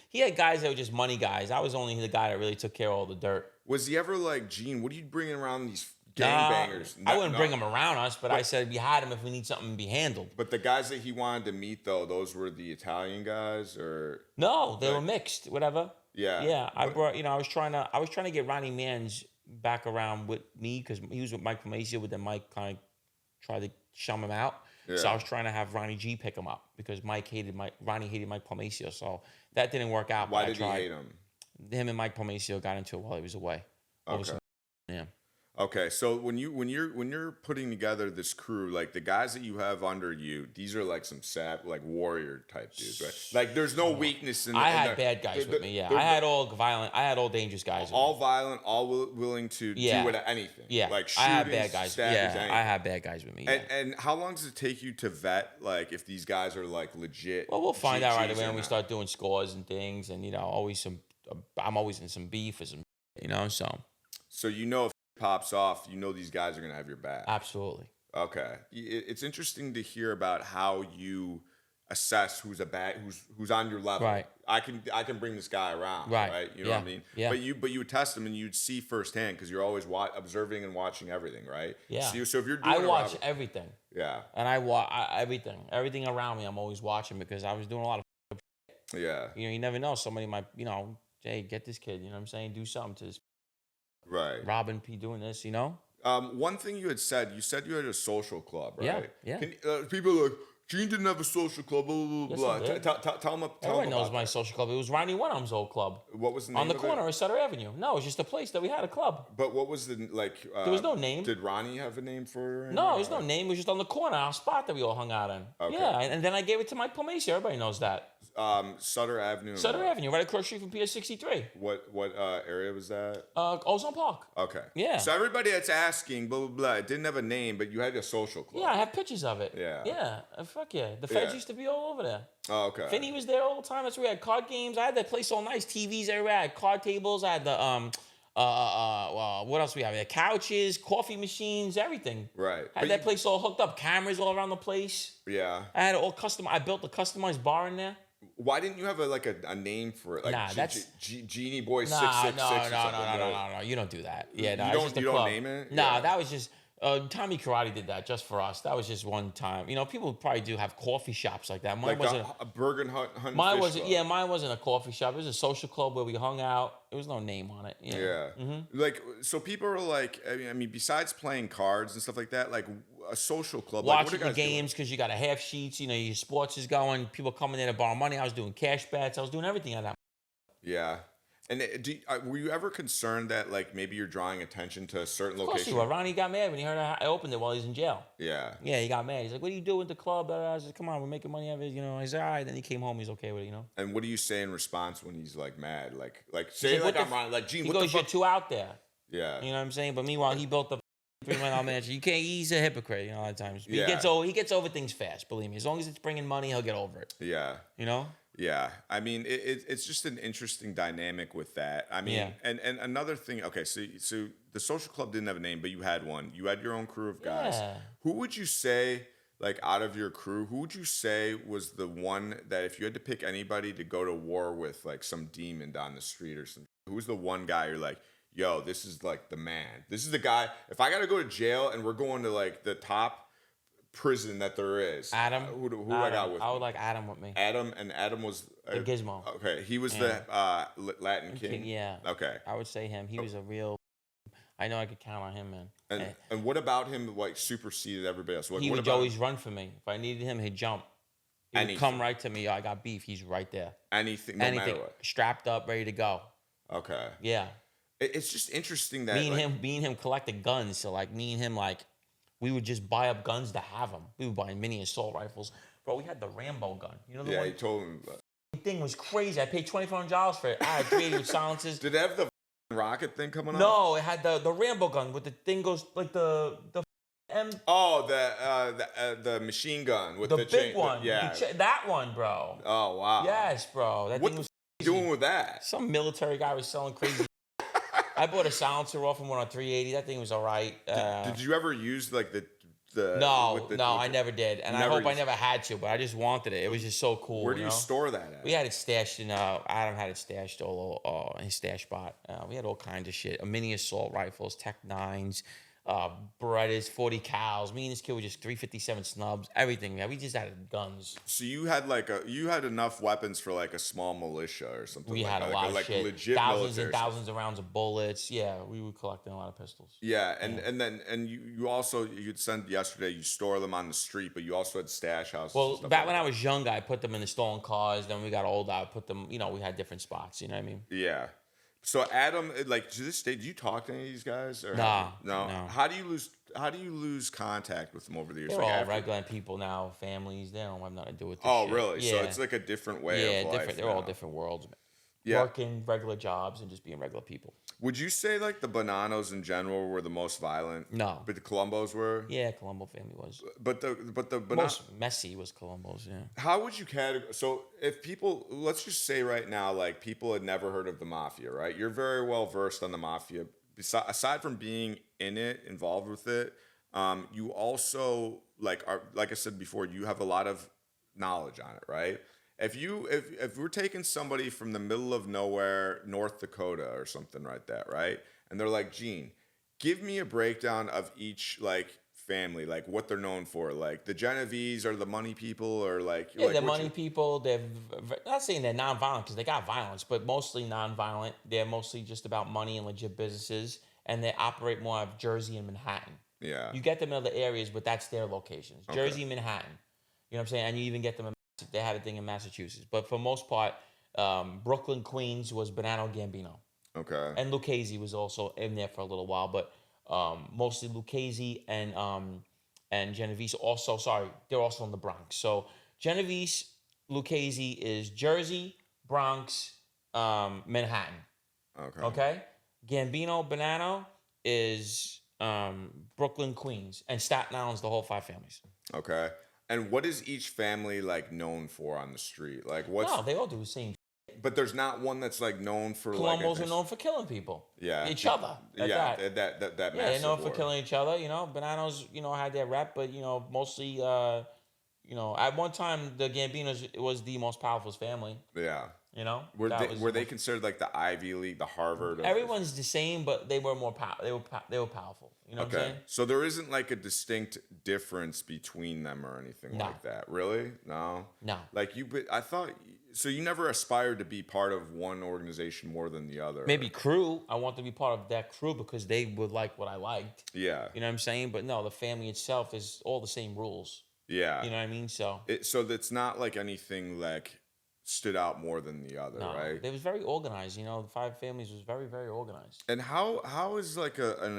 [SPEAKER 1] He had guys that were just money guys. I was only the guy that really took care of all the dirt.
[SPEAKER 2] Was he ever like, Gene? What are you bringing around these gangbangers?
[SPEAKER 1] I wouldn't bring them around us, but I said we had them if we need something to be handled.
[SPEAKER 2] But the guys that he wanted to meet, though, those were the Italian guys, or
[SPEAKER 1] No, they were mixed. Whatever.
[SPEAKER 2] yeah,
[SPEAKER 1] Yeah, I was trying to get Ronnie Mans back around with me because he was with Mike Pomaccio, but then Mike kind of tried to shum him out.
[SPEAKER 2] Yeah.
[SPEAKER 1] So I was trying to have Ronnie G pick him up because Ronnie hated Mike Pomaccio. So that didn't work out.
[SPEAKER 2] Why did he hate him?
[SPEAKER 1] Him and Mike Pomaccio got into it while he was away.
[SPEAKER 2] Okay.
[SPEAKER 1] Yeah.
[SPEAKER 2] Okay, so when you're putting together this crew, like the guys that you have under you, these are like some like warrior type dudes, right? Like there's no weakness in.
[SPEAKER 1] I had bad guys with me. Yeah, I had all violent. I had all dangerous guys.
[SPEAKER 2] All violent, all willing to do anything.
[SPEAKER 1] Yeah,
[SPEAKER 2] like
[SPEAKER 1] I had
[SPEAKER 2] shootings,
[SPEAKER 1] bad guys.
[SPEAKER 2] stabbings,
[SPEAKER 1] Yeah,
[SPEAKER 2] anything.
[SPEAKER 1] I had bad guys with me. Yeah.
[SPEAKER 2] And how long does it take you to vet, like, if these guys are like legit?
[SPEAKER 1] Well, we'll find out right
[SPEAKER 2] GGs
[SPEAKER 1] away
[SPEAKER 2] or
[SPEAKER 1] when we
[SPEAKER 2] not?
[SPEAKER 1] start doing scores and things, and I'm always in some beef or some, so.
[SPEAKER 2] So if it pops off, these guys are gonna have your back.
[SPEAKER 1] Absolutely.
[SPEAKER 2] Okay, it's interesting to hear about how you assess who's who's on your level.
[SPEAKER 1] Right.
[SPEAKER 2] I can bring this guy around.
[SPEAKER 1] Right.
[SPEAKER 2] You know what I mean?
[SPEAKER 1] Yeah.
[SPEAKER 2] But you would test them and you'd see firsthand because you're always observing and watching everything, right?
[SPEAKER 1] Yeah.
[SPEAKER 2] So if you're doing
[SPEAKER 1] I watch everything.
[SPEAKER 2] Yeah.
[SPEAKER 1] And I watch everything around me. I'm always watching because I was doing a lot of.
[SPEAKER 2] Yeah.
[SPEAKER 1] You never know. Somebody might, Jay, get this kid. You know what I'm saying? Do something to this.
[SPEAKER 2] Right.
[SPEAKER 1] Robin P. doing this.
[SPEAKER 2] One thing you said you had a social club, right?
[SPEAKER 1] Yeah.
[SPEAKER 2] People are like, Gene didn't have a social club, blah, blah,
[SPEAKER 1] Yes,
[SPEAKER 2] blah.
[SPEAKER 1] he did.
[SPEAKER 2] Tell them
[SPEAKER 1] Everyone knows
[SPEAKER 2] about
[SPEAKER 1] my
[SPEAKER 2] that.
[SPEAKER 1] social club. It was Ronnie Wenham's old club.
[SPEAKER 2] What was the name
[SPEAKER 1] On the
[SPEAKER 2] of
[SPEAKER 1] corner
[SPEAKER 2] it?
[SPEAKER 1] of Sutter Avenue. No, it was just a place that we had a club.
[SPEAKER 2] But what was the, like...
[SPEAKER 1] There was no name.
[SPEAKER 2] Did Ronnie have a name for it? Or anything?
[SPEAKER 1] No, there's no name. It was just on the corner, our spot that we all hung out in.
[SPEAKER 2] Okay.
[SPEAKER 1] Yeah, and then I gave it to Mike Palmacy. Everybody knows that.
[SPEAKER 2] Sutter Avenue.
[SPEAKER 1] Sutter Avenue, right across the street from Pier 63.
[SPEAKER 2] What area was that?
[SPEAKER 1] Ozone Park.
[SPEAKER 2] Okay.
[SPEAKER 1] Yeah.
[SPEAKER 2] So everybody that's asking, blah, blah, blah, it didn't have a name, but you had a social club.
[SPEAKER 1] Yeah, I have pictures of it.
[SPEAKER 2] Yeah.
[SPEAKER 1] Yeah, fuck yeah. The feds
[SPEAKER 2] Yeah.
[SPEAKER 1] used to be all over there.
[SPEAKER 2] Oh, okay.
[SPEAKER 1] Finney was there all the time. That's where we had card games. I had that place all nice. TVs everywhere. I had card tables. I had the what else we have? We had couches, coffee machines, everything.
[SPEAKER 2] Right.
[SPEAKER 1] I had that place all hooked up. Cameras all around the place.
[SPEAKER 2] Yeah.
[SPEAKER 1] I had it all custom. I built a customized bar in there.
[SPEAKER 2] Why didn't you have a name for it? Like
[SPEAKER 1] Nah, that's-
[SPEAKER 2] Genie Boy
[SPEAKER 1] Nah,
[SPEAKER 2] 666
[SPEAKER 1] no,
[SPEAKER 2] or something.
[SPEAKER 1] no. You don't do that. Yeah, no.
[SPEAKER 2] You
[SPEAKER 1] it's
[SPEAKER 2] don't-
[SPEAKER 1] just a
[SPEAKER 2] you don't
[SPEAKER 1] club.
[SPEAKER 2] name it?
[SPEAKER 1] Nah,
[SPEAKER 2] Yeah.
[SPEAKER 1] that was just Tommy Karate did that just for us. That was just one time. You know, people probably do have coffee shops like that. Mine
[SPEAKER 2] Like
[SPEAKER 1] wasn't.
[SPEAKER 2] a Bergen Hunt
[SPEAKER 1] Mine
[SPEAKER 2] Fish
[SPEAKER 1] wasn't.
[SPEAKER 2] Club.
[SPEAKER 1] Yeah, mine wasn't a coffee shop. It was a social club where we hung out. There was no name on it.
[SPEAKER 2] Yeah.
[SPEAKER 1] Mm-hmm.
[SPEAKER 2] Like, so people are like, I mean, besides playing cards and stuff like that, like a social club.
[SPEAKER 1] Watching
[SPEAKER 2] like, what are
[SPEAKER 1] the
[SPEAKER 2] you guys
[SPEAKER 1] games because you got a half sheets. You know, your sports is going. People coming in to borrow money. I was doing cash bets. I was doing everything at that.
[SPEAKER 2] Yeah. And were you ever concerned that like maybe you're drawing attention to a certain
[SPEAKER 1] Of course
[SPEAKER 2] location?
[SPEAKER 1] you were. Ronnie got mad when he heard I opened it while he was in jail.
[SPEAKER 2] Yeah.
[SPEAKER 1] Yeah, he got mad. He's like, "What are you doing with the club?" I said, "Come on, we're making money out of it." You know, I said, "All right." Then he came home. He's okay with it. You know.
[SPEAKER 2] And what do you say in response when he's like mad? Like say
[SPEAKER 1] He's
[SPEAKER 2] like
[SPEAKER 1] "What
[SPEAKER 2] I'm
[SPEAKER 1] the
[SPEAKER 2] Ronnie, like Gene,
[SPEAKER 1] He
[SPEAKER 2] what
[SPEAKER 1] goes,
[SPEAKER 2] the fuck?
[SPEAKER 1] "You're too out there."
[SPEAKER 2] Yeah.
[SPEAKER 1] You know what I'm saying? But meanwhile, he built the $3 million mansion. You can't. He's a hypocrite. You know, a lot of times. But
[SPEAKER 2] Yeah.
[SPEAKER 1] He gets over things fast. Believe me. As long as it's bringing money, he'll get over it.
[SPEAKER 2] Yeah.
[SPEAKER 1] You know.
[SPEAKER 2] Yeah, I mean, it's just an interesting dynamic with that. I mean,
[SPEAKER 1] Yeah.
[SPEAKER 2] and another thing. Okay, so the social club didn't have a name, but you had one. You had your own crew of guys.
[SPEAKER 1] Yeah.
[SPEAKER 2] Who would you say, like, out of your crew, who would you say was the one that if you had to pick anybody to go to war with, like some demon down the street or something, who's the one guy you're like, yo, this is like the man. This is the guy. If I got to go to jail and we're going to like the top prison that there is,
[SPEAKER 1] Adam.
[SPEAKER 2] who
[SPEAKER 1] Adam.
[SPEAKER 2] I got with
[SPEAKER 1] I
[SPEAKER 2] me?
[SPEAKER 1] would like Adam with me.
[SPEAKER 2] Adam was
[SPEAKER 1] The Gizmo.
[SPEAKER 2] Okay, he was
[SPEAKER 1] Yeah.
[SPEAKER 2] the Latin King.
[SPEAKER 1] Yeah.
[SPEAKER 2] Okay,
[SPEAKER 1] I would say him. He was a real. I know I could count on him, man.
[SPEAKER 2] and what about him? Like superseded everybody else. What,
[SPEAKER 1] He
[SPEAKER 2] what
[SPEAKER 1] would
[SPEAKER 2] about
[SPEAKER 1] always run for me. If I needed him, he'd jump. He would
[SPEAKER 2] Anything.
[SPEAKER 1] come right to me. Yo, I got beef. He's right there.
[SPEAKER 2] anything? No
[SPEAKER 1] Anything.
[SPEAKER 2] matter what.
[SPEAKER 1] Strapped up, ready to go.
[SPEAKER 2] Okay,
[SPEAKER 1] Yeah.
[SPEAKER 2] it's just interesting that
[SPEAKER 1] Me and
[SPEAKER 2] like,
[SPEAKER 1] him collected guns. So like me and him, like we would just buy up guns to have them. We would buy mini assault rifles. Bro, we had the Rambo gun. You know the
[SPEAKER 2] Yeah,
[SPEAKER 1] one?
[SPEAKER 2] he told him.
[SPEAKER 1] The thing was crazy. I paid $2,500 for it. I had 380 with silencers.
[SPEAKER 2] Did it have the rocket thing coming up?
[SPEAKER 1] No, it had the Rambo gun with the thing goes like the M.
[SPEAKER 2] Oh, the machine gun with
[SPEAKER 1] The
[SPEAKER 2] the
[SPEAKER 1] big
[SPEAKER 2] chain.
[SPEAKER 1] one.
[SPEAKER 2] Yeah.
[SPEAKER 1] That one, bro.
[SPEAKER 2] Oh wow.
[SPEAKER 1] Yes, bro. That
[SPEAKER 2] What
[SPEAKER 1] thing was
[SPEAKER 2] you doing with that?
[SPEAKER 1] some military guy was selling crazy. I bought a silencer off him on 380. That thing was all right.
[SPEAKER 2] Did you ever use like the
[SPEAKER 1] No,
[SPEAKER 2] with the,
[SPEAKER 1] I never did, and I
[SPEAKER 2] Never
[SPEAKER 1] hope I
[SPEAKER 2] used-
[SPEAKER 1] never had to. But I just wanted it. It was just so cool.
[SPEAKER 2] Where do you
[SPEAKER 1] know?
[SPEAKER 2] store that at?
[SPEAKER 1] We had it stashed in. Adam had it stashed all in his stash spot. We had all kinds of shit. Mini assault rifles, Tech 9s, Berettas, 40 cals. Me and this kid were just 357 snubs. Everything. Yeah, we just had guns.
[SPEAKER 2] So you had enough weapons for like a small militia or something.
[SPEAKER 1] We
[SPEAKER 2] like
[SPEAKER 1] had
[SPEAKER 2] that,
[SPEAKER 1] a lot
[SPEAKER 2] like
[SPEAKER 1] of shit.
[SPEAKER 2] legit
[SPEAKER 1] Thousands
[SPEAKER 2] military
[SPEAKER 1] and thousands of rounds of bullets. Yeah, we were collecting a lot of pistols.
[SPEAKER 2] Yeah, and you also you'd sent yesterday. You store them on the street, but you also had stash houses. and
[SPEAKER 1] Well,
[SPEAKER 2] stuff
[SPEAKER 1] back
[SPEAKER 2] like
[SPEAKER 1] when I
[SPEAKER 2] that.
[SPEAKER 1] was younger, I put them in the stolen cars. Then when we got older, I put them. You know, we had different spots. You know what I mean?
[SPEAKER 2] Yeah. So Adam, like to this day, do you talk to any of these guys? Or
[SPEAKER 1] Nah,
[SPEAKER 2] no.
[SPEAKER 1] no.
[SPEAKER 2] How do you lose contact with them over the years?
[SPEAKER 1] They're
[SPEAKER 2] Like,
[SPEAKER 1] all
[SPEAKER 2] after-
[SPEAKER 1] regular people now, families. They don't have nothing to do with this
[SPEAKER 2] Oh,
[SPEAKER 1] shit.
[SPEAKER 2] really?
[SPEAKER 1] Yeah.
[SPEAKER 2] So it's like a different way
[SPEAKER 1] yeah,
[SPEAKER 2] of life.
[SPEAKER 1] different. They're all
[SPEAKER 2] now.
[SPEAKER 1] different worlds.
[SPEAKER 2] Yeah.
[SPEAKER 1] Working regular jobs and just being regular people.
[SPEAKER 2] Would you say like the Bonannos in general were the most violent?
[SPEAKER 1] No.
[SPEAKER 2] But the Colombos were.
[SPEAKER 1] Yeah, Colombo family was.
[SPEAKER 2] But the
[SPEAKER 1] Most messy was Colombo's. Yeah.
[SPEAKER 2] How would you categorize? So if people, let's just say right now, like people had never heard of the mafia, right? You're very well versed on the mafia. Aside from being in it, involved with it, you also like I said before, you have a lot of knowledge on it, right? If we're taking somebody from the middle of nowhere, North Dakota or something like that, right? And they're like, Gene, give me a breakdown of each like family, like what they're known for. Like the Genovese are the money people, or like
[SPEAKER 1] Yeah,
[SPEAKER 2] like,
[SPEAKER 1] they're
[SPEAKER 2] what
[SPEAKER 1] money
[SPEAKER 2] you-
[SPEAKER 1] people. They're not saying they're non-violent because they got violence, but mostly non-violent. They're mostly just about money and legit businesses. and they operate more of Jersey and Manhattan.
[SPEAKER 2] Yeah.
[SPEAKER 1] You get them in other areas, but that's their locations.
[SPEAKER 2] Okay.
[SPEAKER 1] Jersey, Manhattan. You know what I'm saying? And you even get them in, they had a thing in Massachusetts. But for most part, Brooklyn, Queens was Bonanno Gambino.
[SPEAKER 2] Okay.
[SPEAKER 1] And Lucchese was also in there for a little while, but mostly Lucchese and Genovese also, sorry, they're also in the Bronx. So Genovese, Lucchese is Jersey, Bronx, Manhattan.
[SPEAKER 2] Okay.
[SPEAKER 1] Okay? Gambino, Bonanno is Brooklyn, Queens, and Staten Island's the whole 5 families.
[SPEAKER 2] Okay. And what is each family like known for on the street? Like what's
[SPEAKER 1] No, they all do the same.
[SPEAKER 2] But there's not one that's like known for
[SPEAKER 1] Colombos are known for killing people.
[SPEAKER 2] Yeah.
[SPEAKER 1] Each other.
[SPEAKER 2] That
[SPEAKER 1] Yeah, they're
[SPEAKER 2] massive
[SPEAKER 1] known for
[SPEAKER 2] war.
[SPEAKER 1] killing each other. You know, Bonanno's, had their rep, but, mostly, at one time, the Gambinos was the most powerful family.
[SPEAKER 2] Yeah.
[SPEAKER 1] Were
[SPEAKER 2] they considered like the Ivy League, the Harvard?
[SPEAKER 1] Everyone's the same, but they were more powerful. They were powerful. You know what I'm saying?
[SPEAKER 2] So there isn't like a distinct difference between them or anything like that. Really? No.
[SPEAKER 1] No.
[SPEAKER 2] Like I thought. So you never aspired to be part of one organization more than the other?
[SPEAKER 1] Maybe crew. I want to be part of that crew because they would like what I liked.
[SPEAKER 2] Yeah.
[SPEAKER 1] You know what I'm saying? But no, the family itself is all the same rules.
[SPEAKER 2] Yeah.
[SPEAKER 1] You know what I mean? So
[SPEAKER 2] it's not like anything like stood out more than the other, right?
[SPEAKER 1] It was very organized. The 5 families was very, very organized.
[SPEAKER 2] And how is like an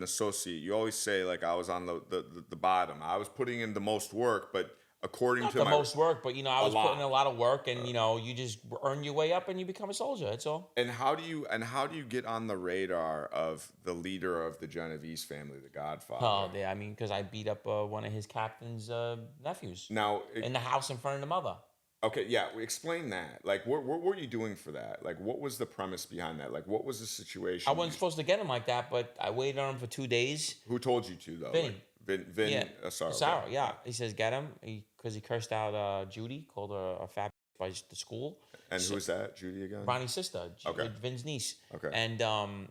[SPEAKER 2] associate? You always say like I was on the bottom. I was putting in the most work, but according
[SPEAKER 1] Not
[SPEAKER 2] to
[SPEAKER 1] the most work, but I was putting in a lot of work, and you just earn your way up and you become a soldier. That's all.
[SPEAKER 2] And how do you get on the radar of the leader of the Genovese family, the Godfather?
[SPEAKER 1] Oh, yeah. I mean, because I beat up one of his captain's nephews.
[SPEAKER 2] Now
[SPEAKER 1] in the house in front of the mother.
[SPEAKER 2] Okay, yeah. Explain that. Like, what were you doing for that? Like, what was the premise behind that? Like, what was the situation?
[SPEAKER 1] I wasn't supposed to get him like that, but I waited on him for 2 days.
[SPEAKER 2] Who told you to though?
[SPEAKER 1] Vinny.
[SPEAKER 2] Like, Vin.
[SPEAKER 1] Yeah. Sarah. Okay. Yeah. He says get him because he cursed out Judy, called her a fat by the school.
[SPEAKER 2] And who is that? Judy again?
[SPEAKER 1] Ronnie's sister.
[SPEAKER 2] Okay.
[SPEAKER 1] Vin's niece.
[SPEAKER 2] Okay.
[SPEAKER 1] And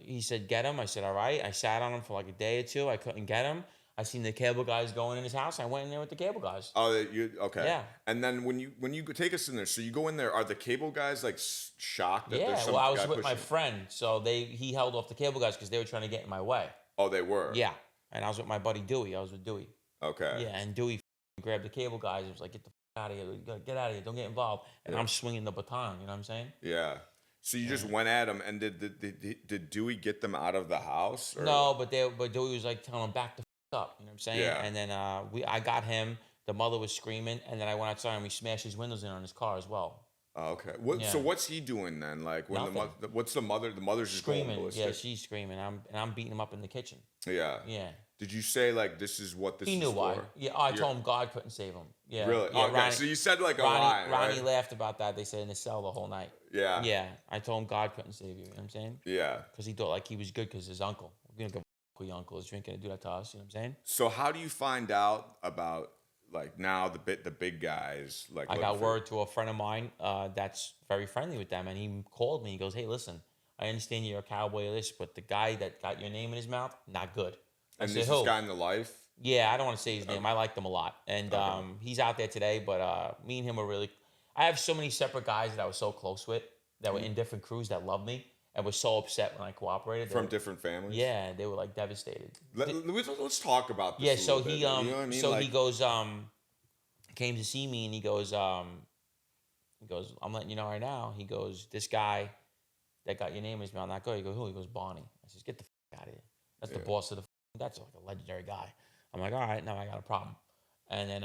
[SPEAKER 1] he said get him. I said all right. I sat on him for like a day or two. I couldn't get him. I seen the cable guys going in his house. I went in there with the cable guys.
[SPEAKER 2] Oh, okay.
[SPEAKER 1] Yeah.
[SPEAKER 2] And then when you take us in there, so you go in there, are the cable guys like shocked that there's some
[SPEAKER 1] well, I was
[SPEAKER 2] guy
[SPEAKER 1] with my
[SPEAKER 2] pushing?
[SPEAKER 1] friend, so he held off the cable guys because they were trying to get in my way.
[SPEAKER 2] Oh, they were.
[SPEAKER 1] Yeah, and I was with my buddy Dewey. I was with Dewey.
[SPEAKER 2] Okay.
[SPEAKER 1] Yeah, and Dewey grabbed the cable guys. It was like, get the out of here, get out of here, don't get involved. And I'm swinging the baton. You know what I'm saying?
[SPEAKER 2] Yeah. So you just went at him, and did Dewey get them out of the house? Or?
[SPEAKER 1] No, but Dewey was like telling them back the up. You know what I'm saying?
[SPEAKER 2] Yeah.
[SPEAKER 1] And then I got him. The mother was screaming, and then I went outside and we smashed his windows in on his car as well.
[SPEAKER 2] Oh, okay. So what's he doing then? Like when what's the mother? The mother's just
[SPEAKER 1] screaming.
[SPEAKER 2] Going ballistic?
[SPEAKER 1] Yeah, she's screaming. I'm beating him up in the kitchen.
[SPEAKER 2] Yeah.
[SPEAKER 1] Yeah.
[SPEAKER 2] Did you say like this is what this?
[SPEAKER 1] He
[SPEAKER 2] is
[SPEAKER 1] knew
[SPEAKER 2] for?
[SPEAKER 1] why. Yeah, I told him God couldn't save him. Yeah.
[SPEAKER 2] Really?
[SPEAKER 1] Yeah,
[SPEAKER 2] Okay.
[SPEAKER 1] Ronnie,
[SPEAKER 2] So you said like a
[SPEAKER 1] Ronnie,
[SPEAKER 2] line.
[SPEAKER 1] Ronnie
[SPEAKER 2] right?
[SPEAKER 1] laughed about that. They said in the cell the whole night.
[SPEAKER 2] Yeah.
[SPEAKER 1] Yeah. I told him God couldn't save you. You know what I'm saying?
[SPEAKER 2] Yeah.
[SPEAKER 1] Because he thought like he was good because his uncle. We're gonna go your uncle is drinking and do that to us. You know what I'm saying?
[SPEAKER 2] So how do you find out about like now the big guys? Like
[SPEAKER 1] I got word to a friend of mine that's very friendly with them, and he called me. He goes, "Hey, listen, I understand you're a cowboy of this, but the guy that got your name in his mouth, not good."
[SPEAKER 2] And this guy in the life?
[SPEAKER 1] Yeah, I don't want to say his name. I liked him a lot, and he's out there today. But me and him were really. I have so many separate guys that I was so close with that were in different crews that loved me and was so upset when I cooperated.
[SPEAKER 2] From different families?
[SPEAKER 1] Yeah, they were like devastated.
[SPEAKER 2] Let's talk about this.
[SPEAKER 1] Yeah,
[SPEAKER 2] a
[SPEAKER 1] so
[SPEAKER 2] little
[SPEAKER 1] he
[SPEAKER 2] bit. You know what I mean?
[SPEAKER 1] so
[SPEAKER 2] like,
[SPEAKER 1] he goes came to see me and he goes I'm letting you know right now. He goes, this guy that got your name is not good. He goes, who? He goes, Bonnie. I says, get the out of here. That's the boss of the. That's like a legendary guy. I'm like, all right, now I got a problem. And then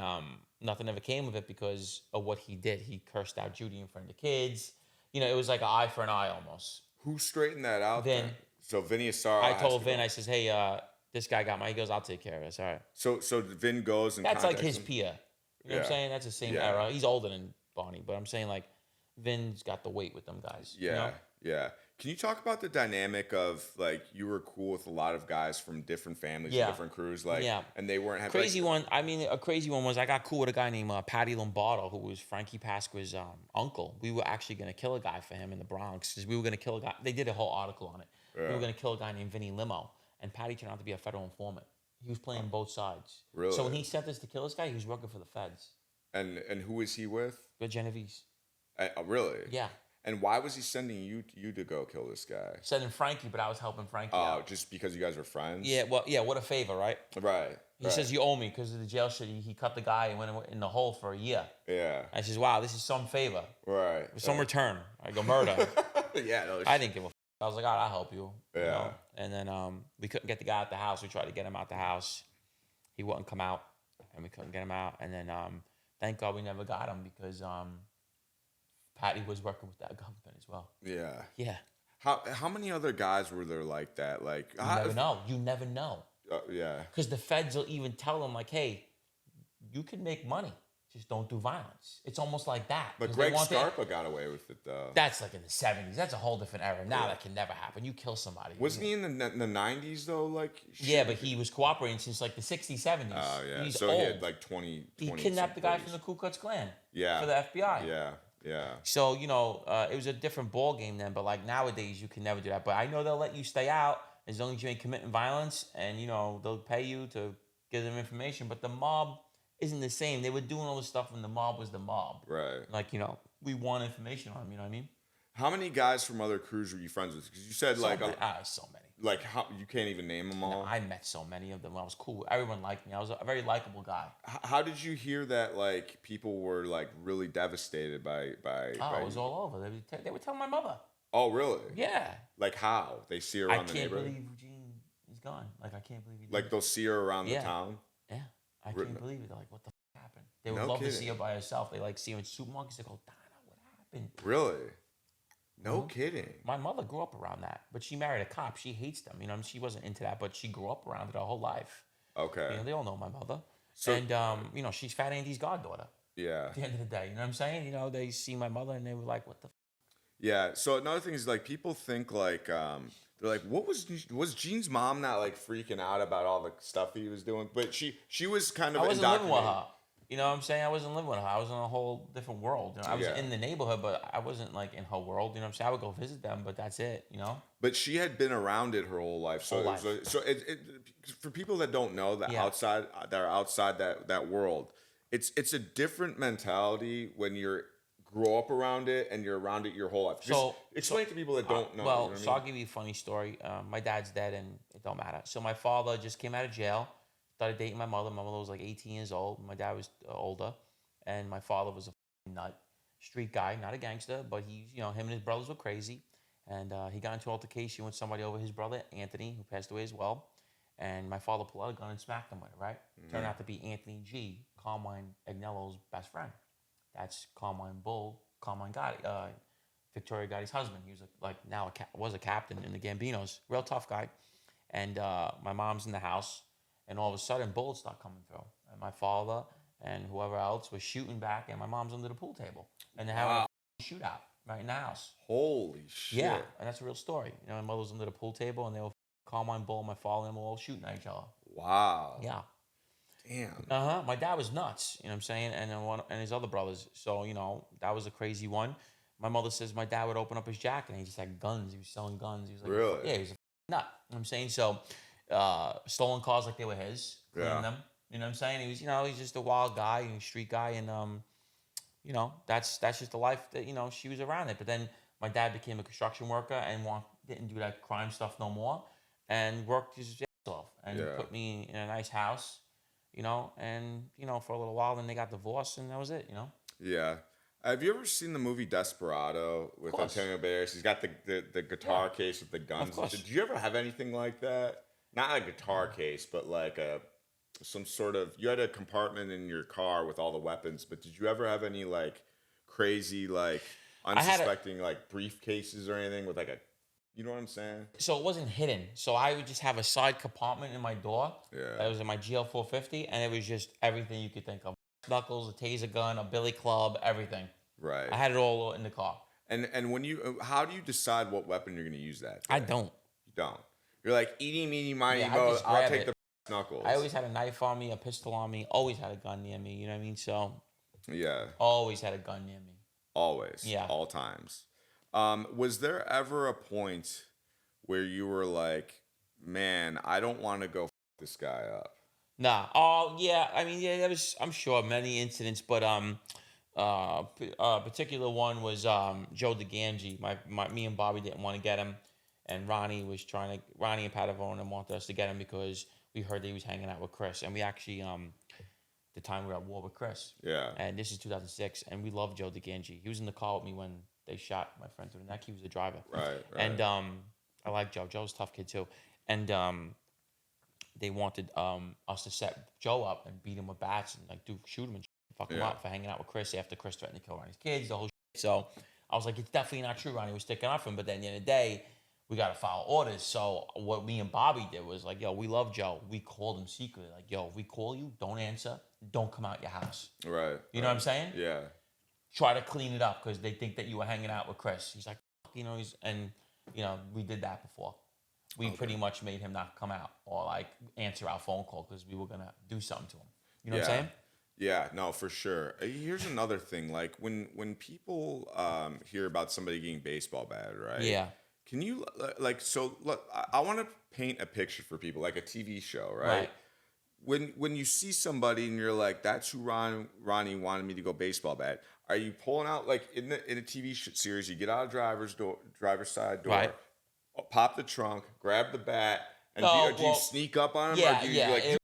[SPEAKER 1] nothing ever came of it because of what he did. He cursed out Judy in front of the kids. It was like an eye for an eye almost.
[SPEAKER 2] Who straightened that out?
[SPEAKER 1] Vin.
[SPEAKER 2] Then? So Vinny Asaro.
[SPEAKER 1] I told Vin, I says, hey, this guy got my. He goes, I'll take care of it. It's all right.
[SPEAKER 2] So Vin goes and
[SPEAKER 1] that's like
[SPEAKER 2] contacts
[SPEAKER 1] his
[SPEAKER 2] him?
[SPEAKER 1] peer. You know what I'm saying? That's the same era. He's older than Bonnie, but I'm saying like Vin's got the weight with them guys.
[SPEAKER 2] Yeah, yeah. Can you talk about the dynamic of like you were cool with a lot of guys from different families, and different crews, like, and they weren't having
[SPEAKER 1] crazy one. I mean, a crazy one was I got cool with a guy named Patty Lombardo, who was Frankie Pasqua's uncle. We were actually gonna kill a guy for him in the Bronx because we were gonna kill a guy. They did a whole article on it. We were gonna kill a guy named Vinny Limo, and Patty turned out to be a federal informant. He was playing both sides.
[SPEAKER 2] Really?
[SPEAKER 1] So when he sent us to kill this guy, he was working for the feds.
[SPEAKER 2] And who is he with?
[SPEAKER 1] Good Genovese.
[SPEAKER 2] Really?
[SPEAKER 1] Yeah.
[SPEAKER 2] And why was he sending you to go kill this guy?
[SPEAKER 1] Sending Frankie, but I was helping Frankie
[SPEAKER 2] Oh,
[SPEAKER 1] out.
[SPEAKER 2] just because you guys were friends?
[SPEAKER 1] Yeah, well, yeah, what a favor, right?
[SPEAKER 2] Right.
[SPEAKER 1] He says, you owe me because of the jail shit. He cut the guy and went in the hole for a year.
[SPEAKER 2] Yeah.
[SPEAKER 1] I says, wow, this is some favor.
[SPEAKER 2] Right.
[SPEAKER 1] Some return. I go, murder.
[SPEAKER 2] Yeah. No,
[SPEAKER 1] I didn't give a f. I was like, all right, I'll help you.
[SPEAKER 2] Yeah.
[SPEAKER 1] You know? And then we couldn't get the guy out the house. We tried to get him out the house. He wouldn't come out, and we couldn't get him out. And then thank God we never got him because Patty was working with that government as well.
[SPEAKER 2] Yeah.
[SPEAKER 1] Yeah.
[SPEAKER 2] How many other guys were there like that? Like
[SPEAKER 1] You never know. You never know.
[SPEAKER 2] Yeah.
[SPEAKER 1] Because the feds will even tell them, like, hey, you can make money. Just don't do violence. It's almost like that.
[SPEAKER 2] But Greg Scarpa got away with it, though.
[SPEAKER 1] That's like in the 70s. That's a whole different era. Now that can never happen. You kill somebody.
[SPEAKER 2] Wasn't he in the 90s, though? Like
[SPEAKER 1] yeah, but he was cooperating since like the 60s, 70s.
[SPEAKER 2] Oh, yeah.
[SPEAKER 1] He's
[SPEAKER 2] so
[SPEAKER 1] old.
[SPEAKER 2] he had like 20
[SPEAKER 1] He kidnapped the guy from the Ku Klux Klan.
[SPEAKER 2] Yeah.
[SPEAKER 1] For the FBI.
[SPEAKER 2] Yeah. Yeah.
[SPEAKER 1] So, you know, it was a different ball game then. But like nowadays, you can never do that. But I know they'll let you stay out as long as you ain't committing violence. And, you know, they'll pay you to give them information. But the mob isn't the same. They were doing all this stuff when the mob was the mob.
[SPEAKER 2] Right.
[SPEAKER 1] Like, you know, we want information on them. You know what I mean?
[SPEAKER 2] How many guys from other crews were you friends with? Because you said
[SPEAKER 1] So
[SPEAKER 2] like
[SPEAKER 1] many. So many.
[SPEAKER 2] Like how you can't even name them all.
[SPEAKER 1] No, I met so many of them. I was cool. Everyone liked me. I was a very likable guy.
[SPEAKER 2] How did you hear that? Like people were like really devastated by.
[SPEAKER 1] It was all over. They would tell my mother.
[SPEAKER 2] Oh really?
[SPEAKER 1] Yeah.
[SPEAKER 2] Like how they see her around the neighborhood.
[SPEAKER 1] I can't believe Eugene is gone. Like I can't believe he.
[SPEAKER 2] Like they'll see her around the town.
[SPEAKER 1] Yeah. I can't believe it. They're like, what the f happened? They would
[SPEAKER 2] No
[SPEAKER 1] love
[SPEAKER 2] kidding.
[SPEAKER 1] to see her by herself. They like see her in supermarkets. They go, Donna, what happened?
[SPEAKER 2] Really? No kidding.
[SPEAKER 1] My mother grew up around that, but she married a cop. She hates them. You know, she wasn't into that, but she grew up around it her whole life.
[SPEAKER 2] Okay.
[SPEAKER 1] You know, they all know my mother.
[SPEAKER 2] So,
[SPEAKER 1] and, you know, she's Fat Andy's goddaughter.
[SPEAKER 2] Yeah.
[SPEAKER 1] At the end of the day, you know what I'm saying? You know, they see my mother and they were like, what the f?
[SPEAKER 2] Yeah. So another thing is like people think like they're like, what was Gene's mom not like freaking out about all the stuff he was doing? But she was kind of
[SPEAKER 1] I wasn't living with
[SPEAKER 2] indoctrinated.
[SPEAKER 1] her. You know what I'm saying? I wasn't living with her. I was in a whole different world. You know, I was in the neighborhood, but I wasn't like in her world. You know what I'm saying? I would go visit them, but that's it. You know.
[SPEAKER 2] But she had been around it her whole life. So for people that don't know that outside that are outside that world, it's a different mentality when you're grow up around it and you're around it your whole life. Just explain to people that don't know.
[SPEAKER 1] Well,
[SPEAKER 2] you know what I mean?
[SPEAKER 1] I'll give you a funny story. My dad's dead, and it don't matter. So my father just came out of jail. Started dating my mother. My mother was like 18 years old. My dad was older. And my father was a nut. Street guy, not a gangster, but he, you know, him and his brothers were crazy. And he got into an altercation with somebody over his brother, Anthony, who passed away as well. And my father pulled out a gun and smacked him with it, right? Turned out to be Anthony G., Carmine Agnello's best friend. That's Carmine Gotti, Victoria Gotti's husband. He was now was a captain in the Gambinos. Real tough guy. And my mom's in the house. And all of a sudden, bullets start coming through. And my father and whoever else was shooting back, and my mom's under the pool table. And they're having a shootout right in the house.
[SPEAKER 2] Holy shit.
[SPEAKER 1] Yeah, and that's a real story. You know, my mother was under the pool table, and they were Carmine Bull, my father, and them were all shooting at each other.
[SPEAKER 2] Wow.
[SPEAKER 1] Yeah.
[SPEAKER 2] Damn.
[SPEAKER 1] My dad was nuts, you know what I'm saying? And then and his other brothers. So, you know, that was a crazy one. My mother says my dad would open up his jacket, and he just had guns. He was selling guns. He was like,
[SPEAKER 2] really?
[SPEAKER 1] Yeah, he was a nut. You know what I'm saying? So, stolen cars like they were his, cleaning them. You know what I'm saying? He was, you know, he's just a wild guy, and street guy, and you know, that's just the life that, you know, she was around it. But then my dad became a construction worker and didn't do that crime stuff no more, and worked his ass off, and put me in a nice house, you know, and you know, for a little while, then they got divorced, and that was it, you know.
[SPEAKER 2] Yeah. Have you ever seen the movie Desperado with Antonio Banderas? He's got the guitar case with the guns. Did you ever have anything like that? Not a guitar case, but like some sort of, you had a compartment in your car with all the weapons, but did you ever have any like crazy, like unsuspecting like briefcases or anything with like you know what I'm saying?
[SPEAKER 1] So it wasn't hidden. So I would just have a side compartment in my door.
[SPEAKER 2] Yeah.
[SPEAKER 1] That was in my GL 450, and it was just everything you could think of. Knuckles, a taser gun, a billy club, everything.
[SPEAKER 2] Right.
[SPEAKER 1] I had it all in the car.
[SPEAKER 2] And when how do you decide what weapon you're going to use that day?
[SPEAKER 1] I don't.
[SPEAKER 2] You don't. You're like, eeny, meeny, miny,
[SPEAKER 1] Yeah,
[SPEAKER 2] mo, I'll take the knuckles.
[SPEAKER 1] I always had a knife on me, a pistol on me, always had a gun near me, you know what I mean? So,
[SPEAKER 2] yeah.
[SPEAKER 1] Always had a gun near me.
[SPEAKER 2] Always.
[SPEAKER 1] Yeah.
[SPEAKER 2] All times. Was there ever a point where you were like, man, I don't want to go f this guy up?
[SPEAKER 1] Nah. Oh, yeah. I mean, yeah, there was, I'm sure, many incidents, but Particular one was Joe DeGangi. Me and Bobby didn't want to get him, and Ronnie and Padavone wanted us to get him because we heard that he was hanging out with Chris, and we actually the time we were at war with Chris.
[SPEAKER 2] Yeah.
[SPEAKER 1] And this is 2006, and we love Joe DeGangi. He was in the car with me when they shot my friend through the neck. He was the driver.
[SPEAKER 2] Right.
[SPEAKER 1] And I like Joe. Joe's a tough kid too. And they wanted us to set Joe up and beat him with bats and like shoot him and fuck him up for hanging out with Chris after Chris threatened to kill Ronnie's kids, the whole shit. So I was like, it's definitely not true. Ronnie was sticking up for him. But then at the end of the day, we got to follow orders. So what me and Bobby did was like, yo, we love Joe. We called him secretly. Like, yo, if we call you, don't answer. Don't come out your house.
[SPEAKER 2] Right.
[SPEAKER 1] You know what I'm saying?
[SPEAKER 2] Yeah.
[SPEAKER 1] Try to clean it up because they think that you were hanging out with Chris. He's like, you know, we did that before. We pretty much made him not come out or like answer our phone call because we were going to do something to him. You know what I'm saying?
[SPEAKER 2] Yeah, no, for sure. Here's another thing. Like when people hear about somebody getting baseball batted, right?
[SPEAKER 1] Yeah.
[SPEAKER 2] Can you look, I want to paint a picture for people, like a TV show, right? When you see somebody and you're like, that's who Ronnie wanted me to go baseball bat. Are you pulling out like in a TV series? You get out of driver's side door,
[SPEAKER 1] right.
[SPEAKER 2] Pop the trunk, grab the bat, and do you sneak up on him?
[SPEAKER 1] Yeah,
[SPEAKER 2] or do you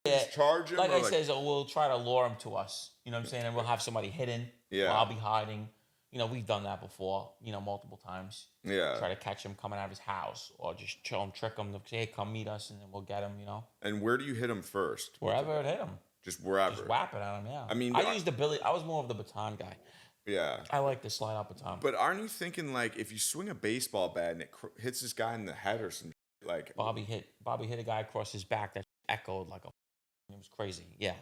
[SPEAKER 2] just charge him?
[SPEAKER 1] Like I said, we'll try to lure him to us. You know what I'm saying? And we'll have somebody hidden.
[SPEAKER 2] Yeah.
[SPEAKER 1] While I'll be hiding. You know, we've done that before. You know, multiple times.
[SPEAKER 2] Yeah.
[SPEAKER 1] Try to catch him coming out of his house, or just trick him to say, "Hey, come meet us," and then we'll get him. You know.
[SPEAKER 2] And where do you hit him first?
[SPEAKER 1] Wherever it hit him.
[SPEAKER 2] Just wherever.
[SPEAKER 1] Just whap it at him. Yeah.
[SPEAKER 2] I mean,
[SPEAKER 1] I used the Billy. I was more of the baton guy.
[SPEAKER 2] Yeah.
[SPEAKER 1] I like the slide out baton.
[SPEAKER 2] But aren't you thinking like if you swing a baseball bat and it hits this guy in the head or some like
[SPEAKER 1] Bobby hit a guy across his back that echoed like a. It was crazy. Yeah.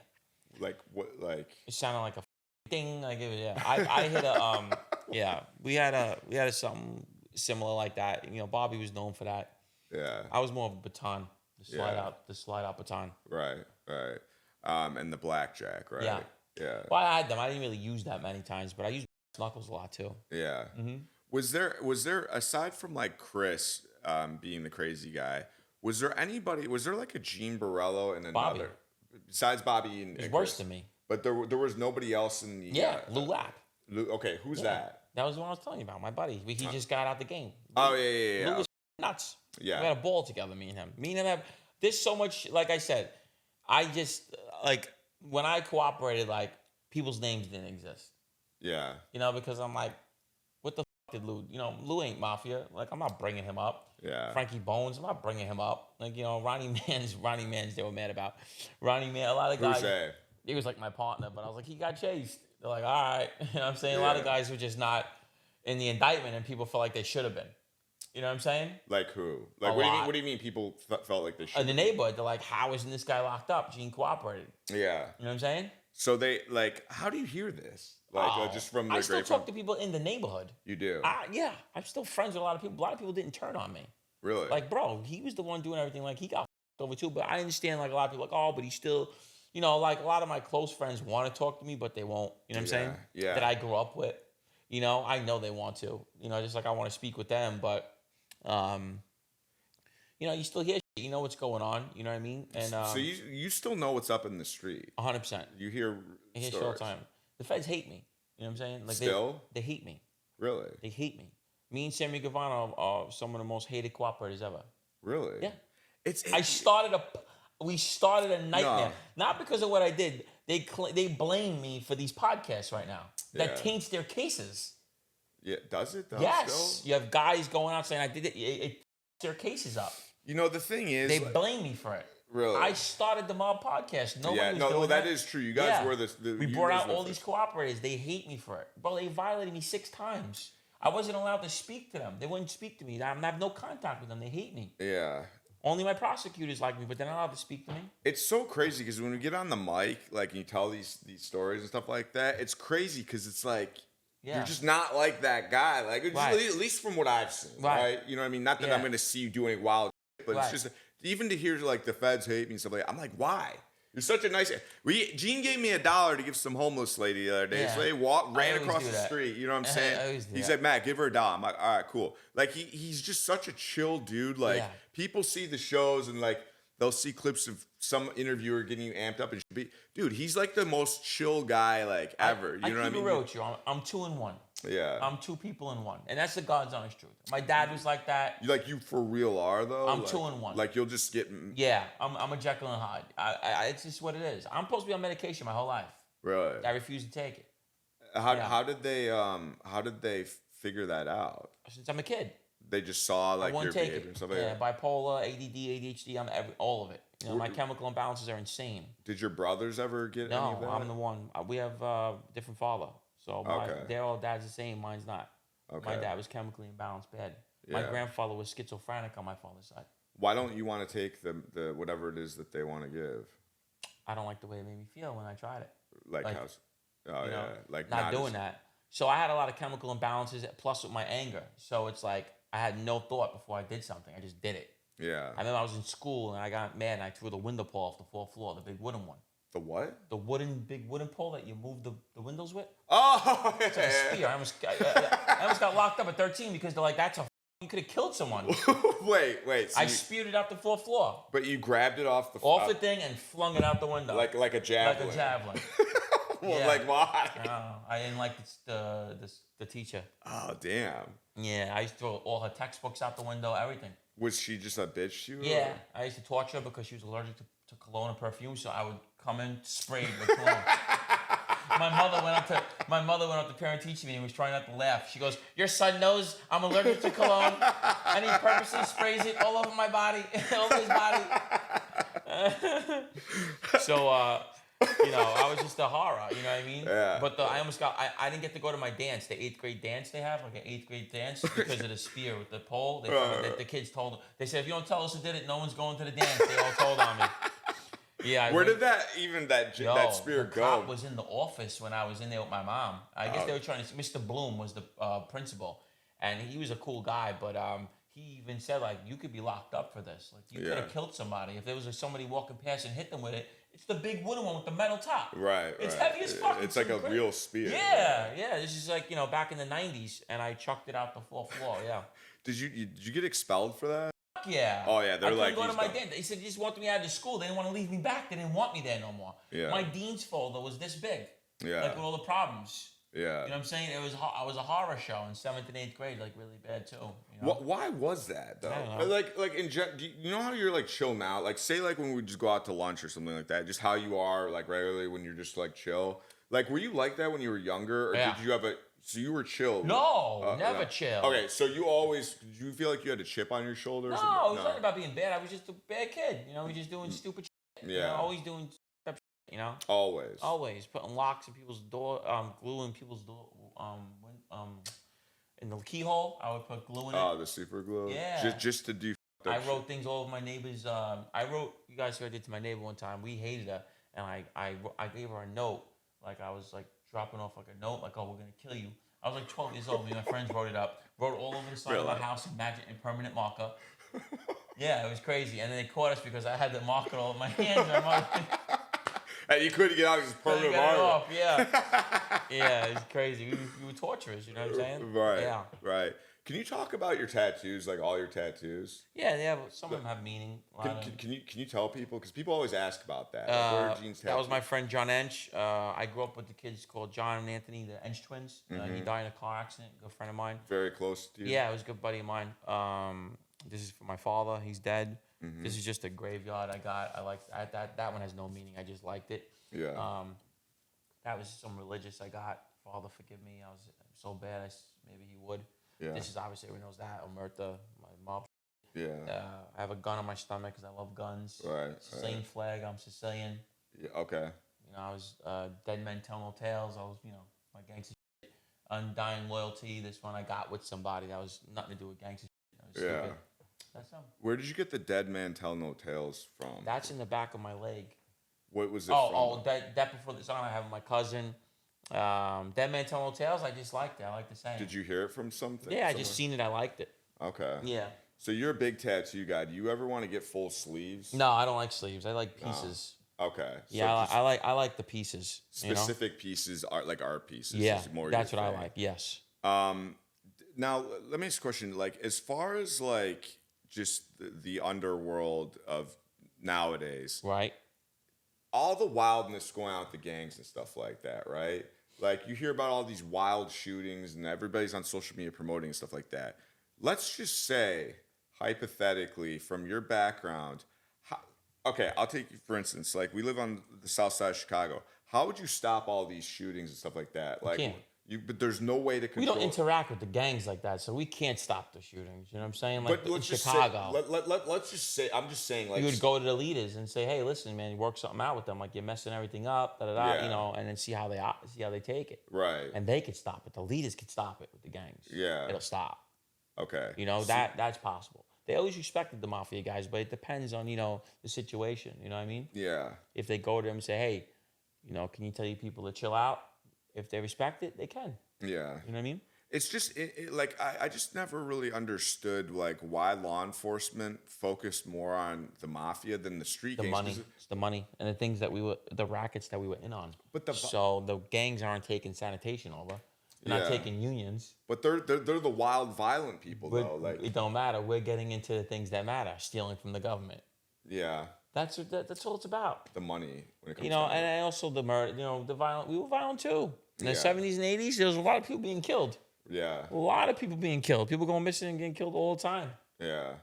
[SPEAKER 2] Like what? Like
[SPEAKER 1] it sounded like a ding. Like it was, yeah. I hit a yeah. We had a something similar like that. You know, Bobby was known for that.
[SPEAKER 2] Yeah.
[SPEAKER 1] I was more of a baton. The slide out baton.
[SPEAKER 2] Right. And the blackjack, right?
[SPEAKER 1] Yeah.
[SPEAKER 2] Yeah.
[SPEAKER 1] Well, I had them. I didn't really use that many times, but I used knuckles a lot too.
[SPEAKER 2] Yeah.
[SPEAKER 1] Mm-hmm.
[SPEAKER 2] Was there aside from like Chris being the crazy guy, was there like a Gene Borrello and another
[SPEAKER 1] Bobby.
[SPEAKER 2] Besides Bobby and
[SPEAKER 1] He's worse than me.
[SPEAKER 2] But there was nobody else in the
[SPEAKER 1] Lou Lapp.
[SPEAKER 2] Okay, who's that?
[SPEAKER 1] That was the one I was telling you about. My buddy. He just got out the game.
[SPEAKER 2] Oh yeah.
[SPEAKER 1] Lou was nuts.
[SPEAKER 2] Yeah.
[SPEAKER 1] We had a ball together, me and him. Have there's so much. Like I said, I just like when I cooperated, like people's names didn't exist.
[SPEAKER 2] Yeah.
[SPEAKER 1] You know, because I'm like, what the fuck did Lou? You know, Lou ain't Mafia. Like I'm not bringing him up.
[SPEAKER 2] Yeah.
[SPEAKER 1] Frankie Bones, I'm not bringing him up. Like, you know, Ronnie Mans, they were mad about. Ronnie Man, a lot of guys.
[SPEAKER 2] Who's that?
[SPEAKER 1] He was like my partner, but I was like, he got chased. They're like, all right. You know what I'm saying? A lot of guys were just not in the indictment and people feel like they should have been. You know what I'm saying?
[SPEAKER 2] Like who? Like what do you mean people felt like they should?
[SPEAKER 1] In the neighborhood, they're like, how isn't this guy locked up? Gene cooperated.
[SPEAKER 2] Yeah.
[SPEAKER 1] You know what I'm saying?
[SPEAKER 2] So they like, how do you hear this? Like just from the
[SPEAKER 1] I still talk to people in the neighborhood.
[SPEAKER 2] You do?
[SPEAKER 1] Yeah. I'm still friends with a lot of people. A lot of people didn't turn on me.
[SPEAKER 2] Really?
[SPEAKER 1] Like, bro, he was the one doing everything. Like, he got over too. But I understand, like, a lot of people like, oh, but he's still, you know, like, a lot of my close friends want to talk to me, but they won't. You know what I'm saying?
[SPEAKER 2] Yeah.
[SPEAKER 1] That I grew up with. You know, I know they want to. You know, just like I want to speak with them. But, you know, you still hear shit. You know what's going on. You know what I mean? And
[SPEAKER 2] so you still know what's up in the street.
[SPEAKER 1] 100%.
[SPEAKER 2] You hear
[SPEAKER 1] shit all the time. The feds hate me. You know what I'm saying? Like
[SPEAKER 2] still?
[SPEAKER 1] They hate me.
[SPEAKER 2] Really?
[SPEAKER 1] They hate me. Me and Sammy Gavano are some of the most hated cooperators ever.
[SPEAKER 2] Really?
[SPEAKER 1] Yeah. We started a nightmare. No. Not because of what I did. They blame me for these podcasts right now. That taints their cases.
[SPEAKER 2] Yeah, does it?
[SPEAKER 1] Yes.
[SPEAKER 2] Still?
[SPEAKER 1] You have guys going out saying I did it. It their cases up.
[SPEAKER 2] You know, the thing is,
[SPEAKER 1] they blame me for it.
[SPEAKER 2] Really?
[SPEAKER 1] I started the Mob podcast. Nobody was doing
[SPEAKER 2] that is true. You guys were
[SPEAKER 1] we brought out all these cooperators. They hate me for it. Bro, they violated me 6 times. I wasn't allowed to speak to them. They wouldn't speak to me. I have no contact with them. They hate me.
[SPEAKER 2] Yeah.
[SPEAKER 1] Only my prosecutors like me, but they're not allowed to speak to me.
[SPEAKER 2] It's so crazy because when we get on the mic, like, and you tell these stories and stuff like that, it's crazy because it's like, you're just not like that guy. Like, at least from what I've seen, right? You know what I mean? Not that I'm going to see you doing wild shit, but it's just, even to hear, like, the feds hate me and stuff like that, I'm like, why? You're such a nice... Gene gave me $1 to give some homeless lady the other day. So they ran across the street. You know what I'm saying? He's like, Matt, give her $1. I'm like, all right, cool. Like, he's just such a chill dude. Like, people see the shows and, like, they'll see clips of some interviewer getting you amped up and she'll be, dude, he's like the most chill guy like ever. You know what I mean?
[SPEAKER 1] I keep it real with you. I'm 2 in 1.
[SPEAKER 2] Yeah.
[SPEAKER 1] I'm 2 people in 1, and that's the God's honest truth. My dad was like that.
[SPEAKER 2] You for real are though.
[SPEAKER 1] I'm
[SPEAKER 2] like,
[SPEAKER 1] 2 in 1.
[SPEAKER 2] Like you'll just get.
[SPEAKER 1] Yeah, I'm a Jekyll and Hyde. It's just what it is. I'm supposed to be on medication my whole life.
[SPEAKER 2] Really?
[SPEAKER 1] I refuse to take it.
[SPEAKER 2] How did they figure that out?
[SPEAKER 1] Since I'm a kid.
[SPEAKER 2] They just saw like your behavior and stuff like that.
[SPEAKER 1] Yeah, bipolar, ADD, ADHD, all of it. You know, my chemical imbalances are insane.
[SPEAKER 2] Did your brothers ever get any of that?
[SPEAKER 1] No, I'm the one. We have different father. So they're all dads the same. Mine's not. Okay. My dad was chemically imbalanced bad. Yeah. My grandfather was schizophrenic on my father's side.
[SPEAKER 2] Why don't you want to take the whatever it is that they want to give?
[SPEAKER 1] I don't like the way it made me feel when I tried it.
[SPEAKER 2] Like how? Oh yeah, like
[SPEAKER 1] not doing that. So I had a lot of chemical imbalances plus with my anger. So it's like I had no thought before I did something. I just did it.
[SPEAKER 2] Yeah.
[SPEAKER 1] I remember I was in school and I got mad and I threw the window pole off the 4th floor, the big wooden one.
[SPEAKER 2] The what?
[SPEAKER 1] The big wooden pole that you move the windows with.
[SPEAKER 2] Oh,
[SPEAKER 1] it's like a spear. I almost got locked up at 13 because they're like, you could have killed someone.
[SPEAKER 2] wait. So
[SPEAKER 1] I speared it out the 4th floor.
[SPEAKER 2] But you grabbed it off the
[SPEAKER 1] thing and flung it out the window.
[SPEAKER 2] Like a javelin.
[SPEAKER 1] Like a javelin.
[SPEAKER 2] Well, like why?
[SPEAKER 1] I didn't like the teacher.
[SPEAKER 2] Oh damn.
[SPEAKER 1] Yeah, I used to throw all her textbooks out the window, everything.
[SPEAKER 2] Was she just a bitch to you?
[SPEAKER 1] Yeah, I used to torture her because she was allergic to cologne and perfume, so I would come in sprayed with cologne. My mother went up to parent teacher meeting and was trying not to laugh. She goes, "Your son knows I'm allergic to cologne, and he purposely sprays it all over my body, all over his body." So, I was just a horror, you know what I mean?
[SPEAKER 2] Yeah.
[SPEAKER 1] But I didn't get to go to my dance, the 8th grade dance they have, like an 8th grade dance, because of the spear with the pole. The kids told them, they said, if you don't tell us who did it, no one's going to the dance. They all told on me. Yeah.
[SPEAKER 2] Where did that spear go?
[SPEAKER 1] The cop was in the office when I was in there with my mom. I guess they were trying to, Mr. Bloom was the principal, and he was a cool guy, but he even said, like, you could be locked up for this. Like, you could have killed somebody. If there was somebody walking past and hit them with it, it's the big wooden one with the metal top.
[SPEAKER 2] Right.
[SPEAKER 1] It's heavy as fuck.
[SPEAKER 2] It's like a real spear.
[SPEAKER 1] Yeah. This is like, back in the 90s, and I chucked it out the 4th floor, yeah.
[SPEAKER 2] Did you get expelled for that?
[SPEAKER 1] Fuck yeah.
[SPEAKER 2] Oh, yeah, they're like...
[SPEAKER 1] I couldn't go to my dance. They said, you just wanted me out of the school. They didn't want to leave me back. They didn't want me there no more.
[SPEAKER 2] Yeah.
[SPEAKER 1] My dean's folder was this big.
[SPEAKER 2] Yeah.
[SPEAKER 1] Like, with all the problems.
[SPEAKER 2] Yeah.
[SPEAKER 1] You know what I'm saying? I was a horror show in 7th and 8th grade, like really bad too.
[SPEAKER 2] Why was that though?
[SPEAKER 1] I don't know.
[SPEAKER 2] Like do you know how you're like chill now? Like say like when we just go out to lunch or something like that, just how you are like regularly when you're just like chill. Like were you like that when you were younger, or did you have so you were chill?
[SPEAKER 1] No, never chill.
[SPEAKER 2] Okay, so did you feel like you had a chip on your shoulder?
[SPEAKER 1] No, it was nothing about being bad. I was just a bad kid. We just doing stupid shit.
[SPEAKER 2] Yeah.
[SPEAKER 1] Always doing stuff.
[SPEAKER 2] Always
[SPEAKER 1] Putting locks in people's door, glue in people's door, in the keyhole. I would put glue in it.
[SPEAKER 2] Oh, the super glue.
[SPEAKER 1] Yeah.
[SPEAKER 2] Just to do.
[SPEAKER 1] I wrote things all over my neighbors. You guys heard I did to my neighbor one time. We hated her, and I gave her a note. Like I was like dropping off like a note, like, oh, we're gonna kill you. I was like 12 years old. Me and my friends wrote it up, wrote it all over the side of my house in magic and permanent marker. Yeah, it was crazy. And then they caught us because I had the marker all in my hands.
[SPEAKER 2] And you couldn't get out because it's permanent marker.
[SPEAKER 1] Yeah, it's crazy. We were torturers, you know what I'm saying?
[SPEAKER 2] Right.
[SPEAKER 1] Yeah.
[SPEAKER 2] Right. Can you talk about your tattoos, like all your tattoos?
[SPEAKER 1] Yeah, some of them have meaning.
[SPEAKER 2] Can you tell people? Because people always ask about that. Like, where are Gene's tattoos?
[SPEAKER 1] That was my friend John Ench. I grew up with the kids called John and Anthony, the Ench twins. He died in a car accident. A good friend of mine.
[SPEAKER 2] Very close to you.
[SPEAKER 1] Yeah, it was a good buddy of mine. This is for my father. He's dead. This is just a graveyard I got. I like that. That one has no meaning. I just liked it.
[SPEAKER 2] Yeah.
[SPEAKER 1] That was some religious I got. Father, forgive me. I was so bad. Maybe he would. Yeah. This is obviously everyone knows that. Omerta, my mob.
[SPEAKER 2] Yeah.
[SPEAKER 1] I have a gun on my stomach because I love guns.
[SPEAKER 2] Right.
[SPEAKER 1] Sicilian flag. I'm Sicilian.
[SPEAKER 2] Yeah. Okay.
[SPEAKER 1] I was Dead Men Tell No Tales. I was, my gangster shit. Undying Loyalty. This one I got with somebody. That was nothing to do with gangster shit.
[SPEAKER 2] Yeah.
[SPEAKER 1] Stupid. That's them.
[SPEAKER 2] Where did you get the Dead Man Tell No Tales from?
[SPEAKER 1] That's in the back of my leg.
[SPEAKER 2] What was it from?
[SPEAKER 1] That before the song I have with my cousin. Dead Man Tell No Tales, I just liked it. I like the saying.
[SPEAKER 2] Did you hear it from something?
[SPEAKER 1] Yeah, I just seen it. I liked it.
[SPEAKER 2] Okay.
[SPEAKER 1] Yeah.
[SPEAKER 2] So you're a big tattoo guy. Do you ever want to get full sleeves?
[SPEAKER 1] No, I don't like sleeves. I like pieces.
[SPEAKER 2] Okay.
[SPEAKER 1] Yeah, so I like the pieces.
[SPEAKER 2] Specific pieces, like art pieces.
[SPEAKER 1] Yeah, that's what I like. Yes.
[SPEAKER 2] Now let me ask a question. Like, as far as like just the underworld of nowadays.
[SPEAKER 1] Right.
[SPEAKER 2] All the wildness going on with the gangs and stuff like that, right? Like you hear about all these wild shootings and everybody's on social media promoting and stuff like that. Let's just say, hypothetically, from your background, okay, I'll take you for instance. Like we live on the south side of Chicago. How would you stop all these shootings and stuff like that? Like
[SPEAKER 1] can't.
[SPEAKER 2] but there's no way to
[SPEAKER 1] We
[SPEAKER 2] control.
[SPEAKER 1] don't interact with the gangs like that, so we can't stop the shootings. You know what I'm saying? Like
[SPEAKER 2] But
[SPEAKER 1] in
[SPEAKER 2] let's just
[SPEAKER 1] Chicago,
[SPEAKER 2] say, let's just say, I'm just saying, like
[SPEAKER 1] you would go to the leaders and say, "Hey, listen, man, you work something out with them. Like you're messing everything up, da da da."
[SPEAKER 2] Yeah.
[SPEAKER 1] You know, and then see how they take it.
[SPEAKER 2] right,
[SPEAKER 1] And they could stop it. The leaders could stop it with the gangs.
[SPEAKER 2] Yeah.
[SPEAKER 1] It'll stop.
[SPEAKER 2] okay,
[SPEAKER 1] You know, that's possible. They always respected the mafia guys, but it depends on, you know, the situation. You know what I mean?
[SPEAKER 2] yeah,
[SPEAKER 1] If they go to them and say, "Hey, you know, can you tell your people to chill out?" If they respect it, they can.
[SPEAKER 2] yeah.
[SPEAKER 1] You know what I mean?
[SPEAKER 2] It's just like I just never really understood like why law enforcement focused more on the mafia than the street
[SPEAKER 1] The
[SPEAKER 2] gangs.
[SPEAKER 1] money, it's the money, and the things that the rackets that we were in on.
[SPEAKER 2] But
[SPEAKER 1] so the gangs aren't taking sanitation over. They're not
[SPEAKER 2] Yeah.
[SPEAKER 1] taking unions.
[SPEAKER 2] But they're the wild, violent people
[SPEAKER 1] But
[SPEAKER 2] though. Like
[SPEAKER 1] it don't matter. We're getting into the things that matter. Stealing from the government.
[SPEAKER 2] yeah,
[SPEAKER 1] That's all it's about.
[SPEAKER 2] the money when it comes.
[SPEAKER 1] You know,
[SPEAKER 2] to
[SPEAKER 1] and also the murder. You know, the violent. We were violent too. In the
[SPEAKER 2] Yeah.
[SPEAKER 1] 70s and 80s, there was a lot of people being killed.
[SPEAKER 2] yeah,
[SPEAKER 1] A lot of people being killed. People going missing and getting killed all the time.
[SPEAKER 2] yeah,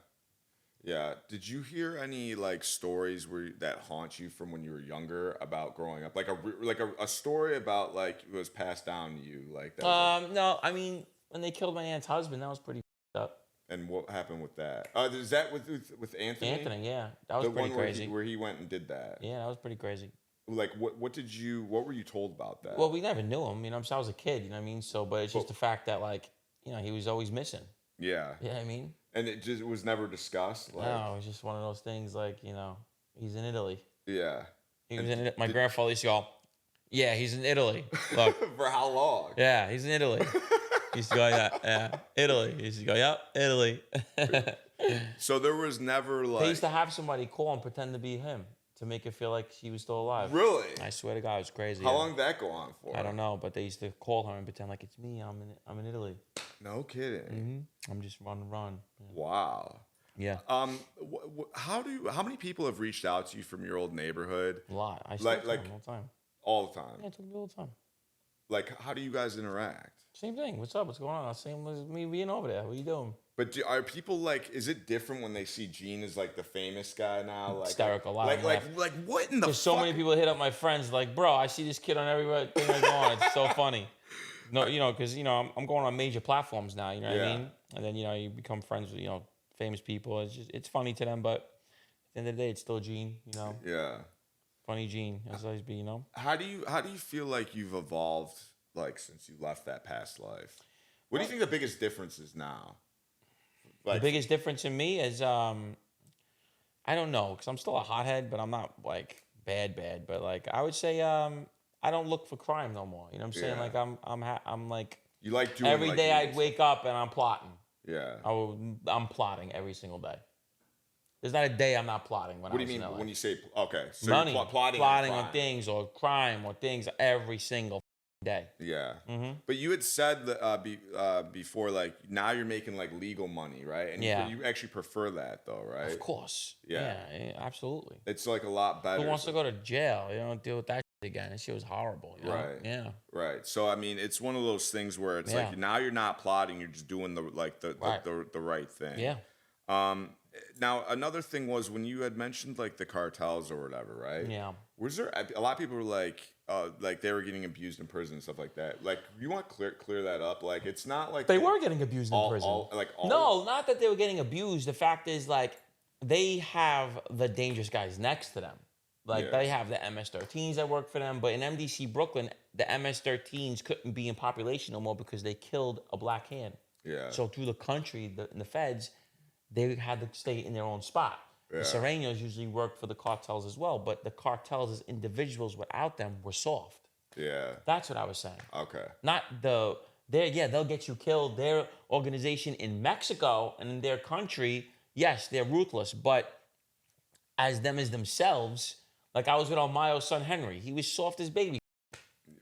[SPEAKER 2] yeah. Did you hear any like stories that haunt you from when you were younger about growing up? Like a story about like it was passed down to you like that.
[SPEAKER 1] No, I mean, when they killed my aunt's husband, that was pretty up.
[SPEAKER 2] And what happened with that? Is that with Anthony?
[SPEAKER 1] Anthony, yeah, that was
[SPEAKER 2] The
[SPEAKER 1] pretty
[SPEAKER 2] one
[SPEAKER 1] crazy.
[SPEAKER 2] where he went and did that.
[SPEAKER 1] Yeah, that was pretty crazy.
[SPEAKER 2] Like what were you told about that?
[SPEAKER 1] Well, we never knew him, you know. I was a kid, you know what I mean. So, but it's just the fact that, like, you know, he was always missing.
[SPEAKER 2] yeah.
[SPEAKER 1] You know what I mean?
[SPEAKER 2] And it just was never discussed. Like,
[SPEAKER 1] No, it was just one of those things. Like, you know, he's in Italy.
[SPEAKER 2] yeah.
[SPEAKER 1] He was in. My grandfather used to go, "Yeah, he's in Italy." Look,
[SPEAKER 2] For how long?
[SPEAKER 1] yeah, he's in Italy. He used to go, yeah, Italy. He used to go, "Yep, Italy."
[SPEAKER 2] So there was never
[SPEAKER 1] They
[SPEAKER 2] like
[SPEAKER 1] used to have somebody call and pretend to be him to make it feel like he was still alive.
[SPEAKER 2] really.
[SPEAKER 1] I swear to God, it was crazy.
[SPEAKER 2] How
[SPEAKER 1] yeah.
[SPEAKER 2] long did that go on for?
[SPEAKER 1] I don't know, but they used to call her and pretend like it's me. I'm in Italy.
[SPEAKER 2] No kidding.
[SPEAKER 1] I'm just run. Yeah.
[SPEAKER 2] Wow.
[SPEAKER 1] Yeah,
[SPEAKER 2] How many people have reached out to you from your old neighborhood
[SPEAKER 1] a lot. I still
[SPEAKER 2] Like-
[SPEAKER 1] tell
[SPEAKER 2] like-
[SPEAKER 1] them all the time.
[SPEAKER 2] all the time?
[SPEAKER 1] Yeah, I talk to them all the time.
[SPEAKER 2] Like how do you guys interact?
[SPEAKER 1] Same thing. What's up? What's going on? Same as me being over there. What are you doing?
[SPEAKER 2] But are people like? Is it different when they see Gene as like the famous guy now? Like
[SPEAKER 1] Hysterical. A lot of
[SPEAKER 2] Like
[SPEAKER 1] them
[SPEAKER 2] like what in the?
[SPEAKER 1] There's so
[SPEAKER 2] fuck?
[SPEAKER 1] many people hit up my friends like, bro, I see this kid on every thing I go on. It's so funny. No, you know, because you know I'm going on major platforms now. You know what
[SPEAKER 2] Yeah.
[SPEAKER 1] I mean? And then you know you become friends with famous people. It's funny to them, but at the end of the day, it's still Gene. You know,
[SPEAKER 2] Yeah.
[SPEAKER 1] funny Gene as always be. You know.
[SPEAKER 2] How do you feel like you've evolved like since you left that past life? What do you think the biggest difference is now? Like
[SPEAKER 1] The biggest difference in me is I don't know, because I'm still a hothead, but I'm not like bad, but like I would say I don't look for crime no more. You know what I'm saying?
[SPEAKER 2] Yeah.
[SPEAKER 1] Like I'm like
[SPEAKER 2] you like doing
[SPEAKER 1] every
[SPEAKER 2] like
[SPEAKER 1] day
[SPEAKER 2] you-
[SPEAKER 1] I'd wake up and I'm plotting.
[SPEAKER 2] Yeah.
[SPEAKER 1] I'm plotting every single day. There's not a day I'm not plotting when
[SPEAKER 2] What
[SPEAKER 1] I
[SPEAKER 2] do you
[SPEAKER 1] was
[SPEAKER 2] mean
[SPEAKER 1] in LA.
[SPEAKER 2] when you say okay? So
[SPEAKER 1] Money,
[SPEAKER 2] you're plotting
[SPEAKER 1] on
[SPEAKER 2] crime.
[SPEAKER 1] things or crime or things every single day.
[SPEAKER 2] Yeah.
[SPEAKER 1] Mm-hmm.
[SPEAKER 2] But you had said that before, like now you're making like legal money, right? And
[SPEAKER 1] Yeah.
[SPEAKER 2] you actually prefer that though, right?
[SPEAKER 1] Of course.
[SPEAKER 2] Yeah.
[SPEAKER 1] Yeah, absolutely.
[SPEAKER 2] It's like a lot better.
[SPEAKER 1] Who wants to go to jail? You don't deal with that shit again. That shit was horrible. You know?
[SPEAKER 2] Right.
[SPEAKER 1] Yeah.
[SPEAKER 2] Right. So I mean, it's one of those things where it's
[SPEAKER 1] Yeah.
[SPEAKER 2] like now you're not plotting, you're just doing the right thing.
[SPEAKER 1] Yeah.
[SPEAKER 2] Now another thing was when you had mentioned like the cartels or whatever, right?
[SPEAKER 1] Yeah.
[SPEAKER 2] Was there a lot of people were like they were getting abused in prison and stuff like that? Like you want to clear that up? Like it's not like
[SPEAKER 1] They were getting abused in prison. No, not that they were getting abused. The fact is, like, they have the dangerous guys next to them. Like,
[SPEAKER 2] Yeah.
[SPEAKER 1] they have the MS-13s that work for them. But in MDC Brooklyn, the MS-13s couldn't be in population no more because they killed a black hand.
[SPEAKER 2] Yeah.
[SPEAKER 1] So through the country, the feds, they had to stay in their own spot.
[SPEAKER 2] Yeah.
[SPEAKER 1] The Serenos usually worked for the cartels as well. But the cartels as individuals without them were soft.
[SPEAKER 2] Yeah.
[SPEAKER 1] That's what I was saying.
[SPEAKER 2] Okay.
[SPEAKER 1] Not they'll get you killed. Their organization in Mexico and in their country, yes, they're ruthless, but as themselves, like I was with Almayo's son Henry, he was soft as baby.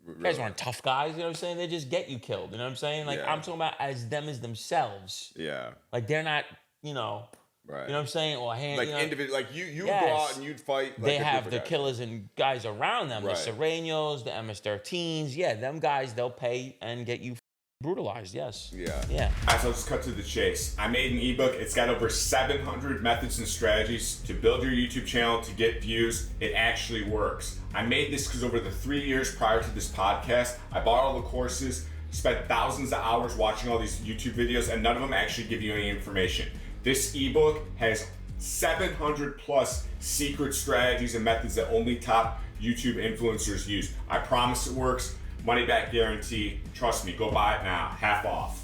[SPEAKER 1] You guys weren't tough guys, you know what I'm saying? They just get you killed, you know what I'm saying? Like
[SPEAKER 2] Yeah.
[SPEAKER 1] I'm talking about as themselves.
[SPEAKER 2] Yeah.
[SPEAKER 1] Like they're not, you know,
[SPEAKER 2] Right.
[SPEAKER 1] You know what I'm saying? Or
[SPEAKER 2] Like
[SPEAKER 1] you know,
[SPEAKER 2] individual, like you would go
[SPEAKER 1] Yes.
[SPEAKER 2] out and you'd fight. Like
[SPEAKER 1] they
[SPEAKER 2] a
[SPEAKER 1] have
[SPEAKER 2] group
[SPEAKER 1] the
[SPEAKER 2] of guys.
[SPEAKER 1] killers and guys around them,
[SPEAKER 2] Right.
[SPEAKER 1] the Serenos, the MS-13s. Yeah, them guys, they'll pay and get you brutalized. Yes.
[SPEAKER 2] Yeah.
[SPEAKER 1] Yeah.
[SPEAKER 3] All right, so let's cut to the chase. I made an ebook. It's got over 700 methods and strategies to build your YouTube channel to get views. It actually works. I made this because over the 3 years prior to this podcast, I bought all the courses, spent thousands of hours watching all these YouTube videos, and none of them actually give you any information. This ebook has 700 plus secret strategies and methods that only top YouTube influencers use. I promise it works. Money back guarantee. Trust me, go buy it now. Half off.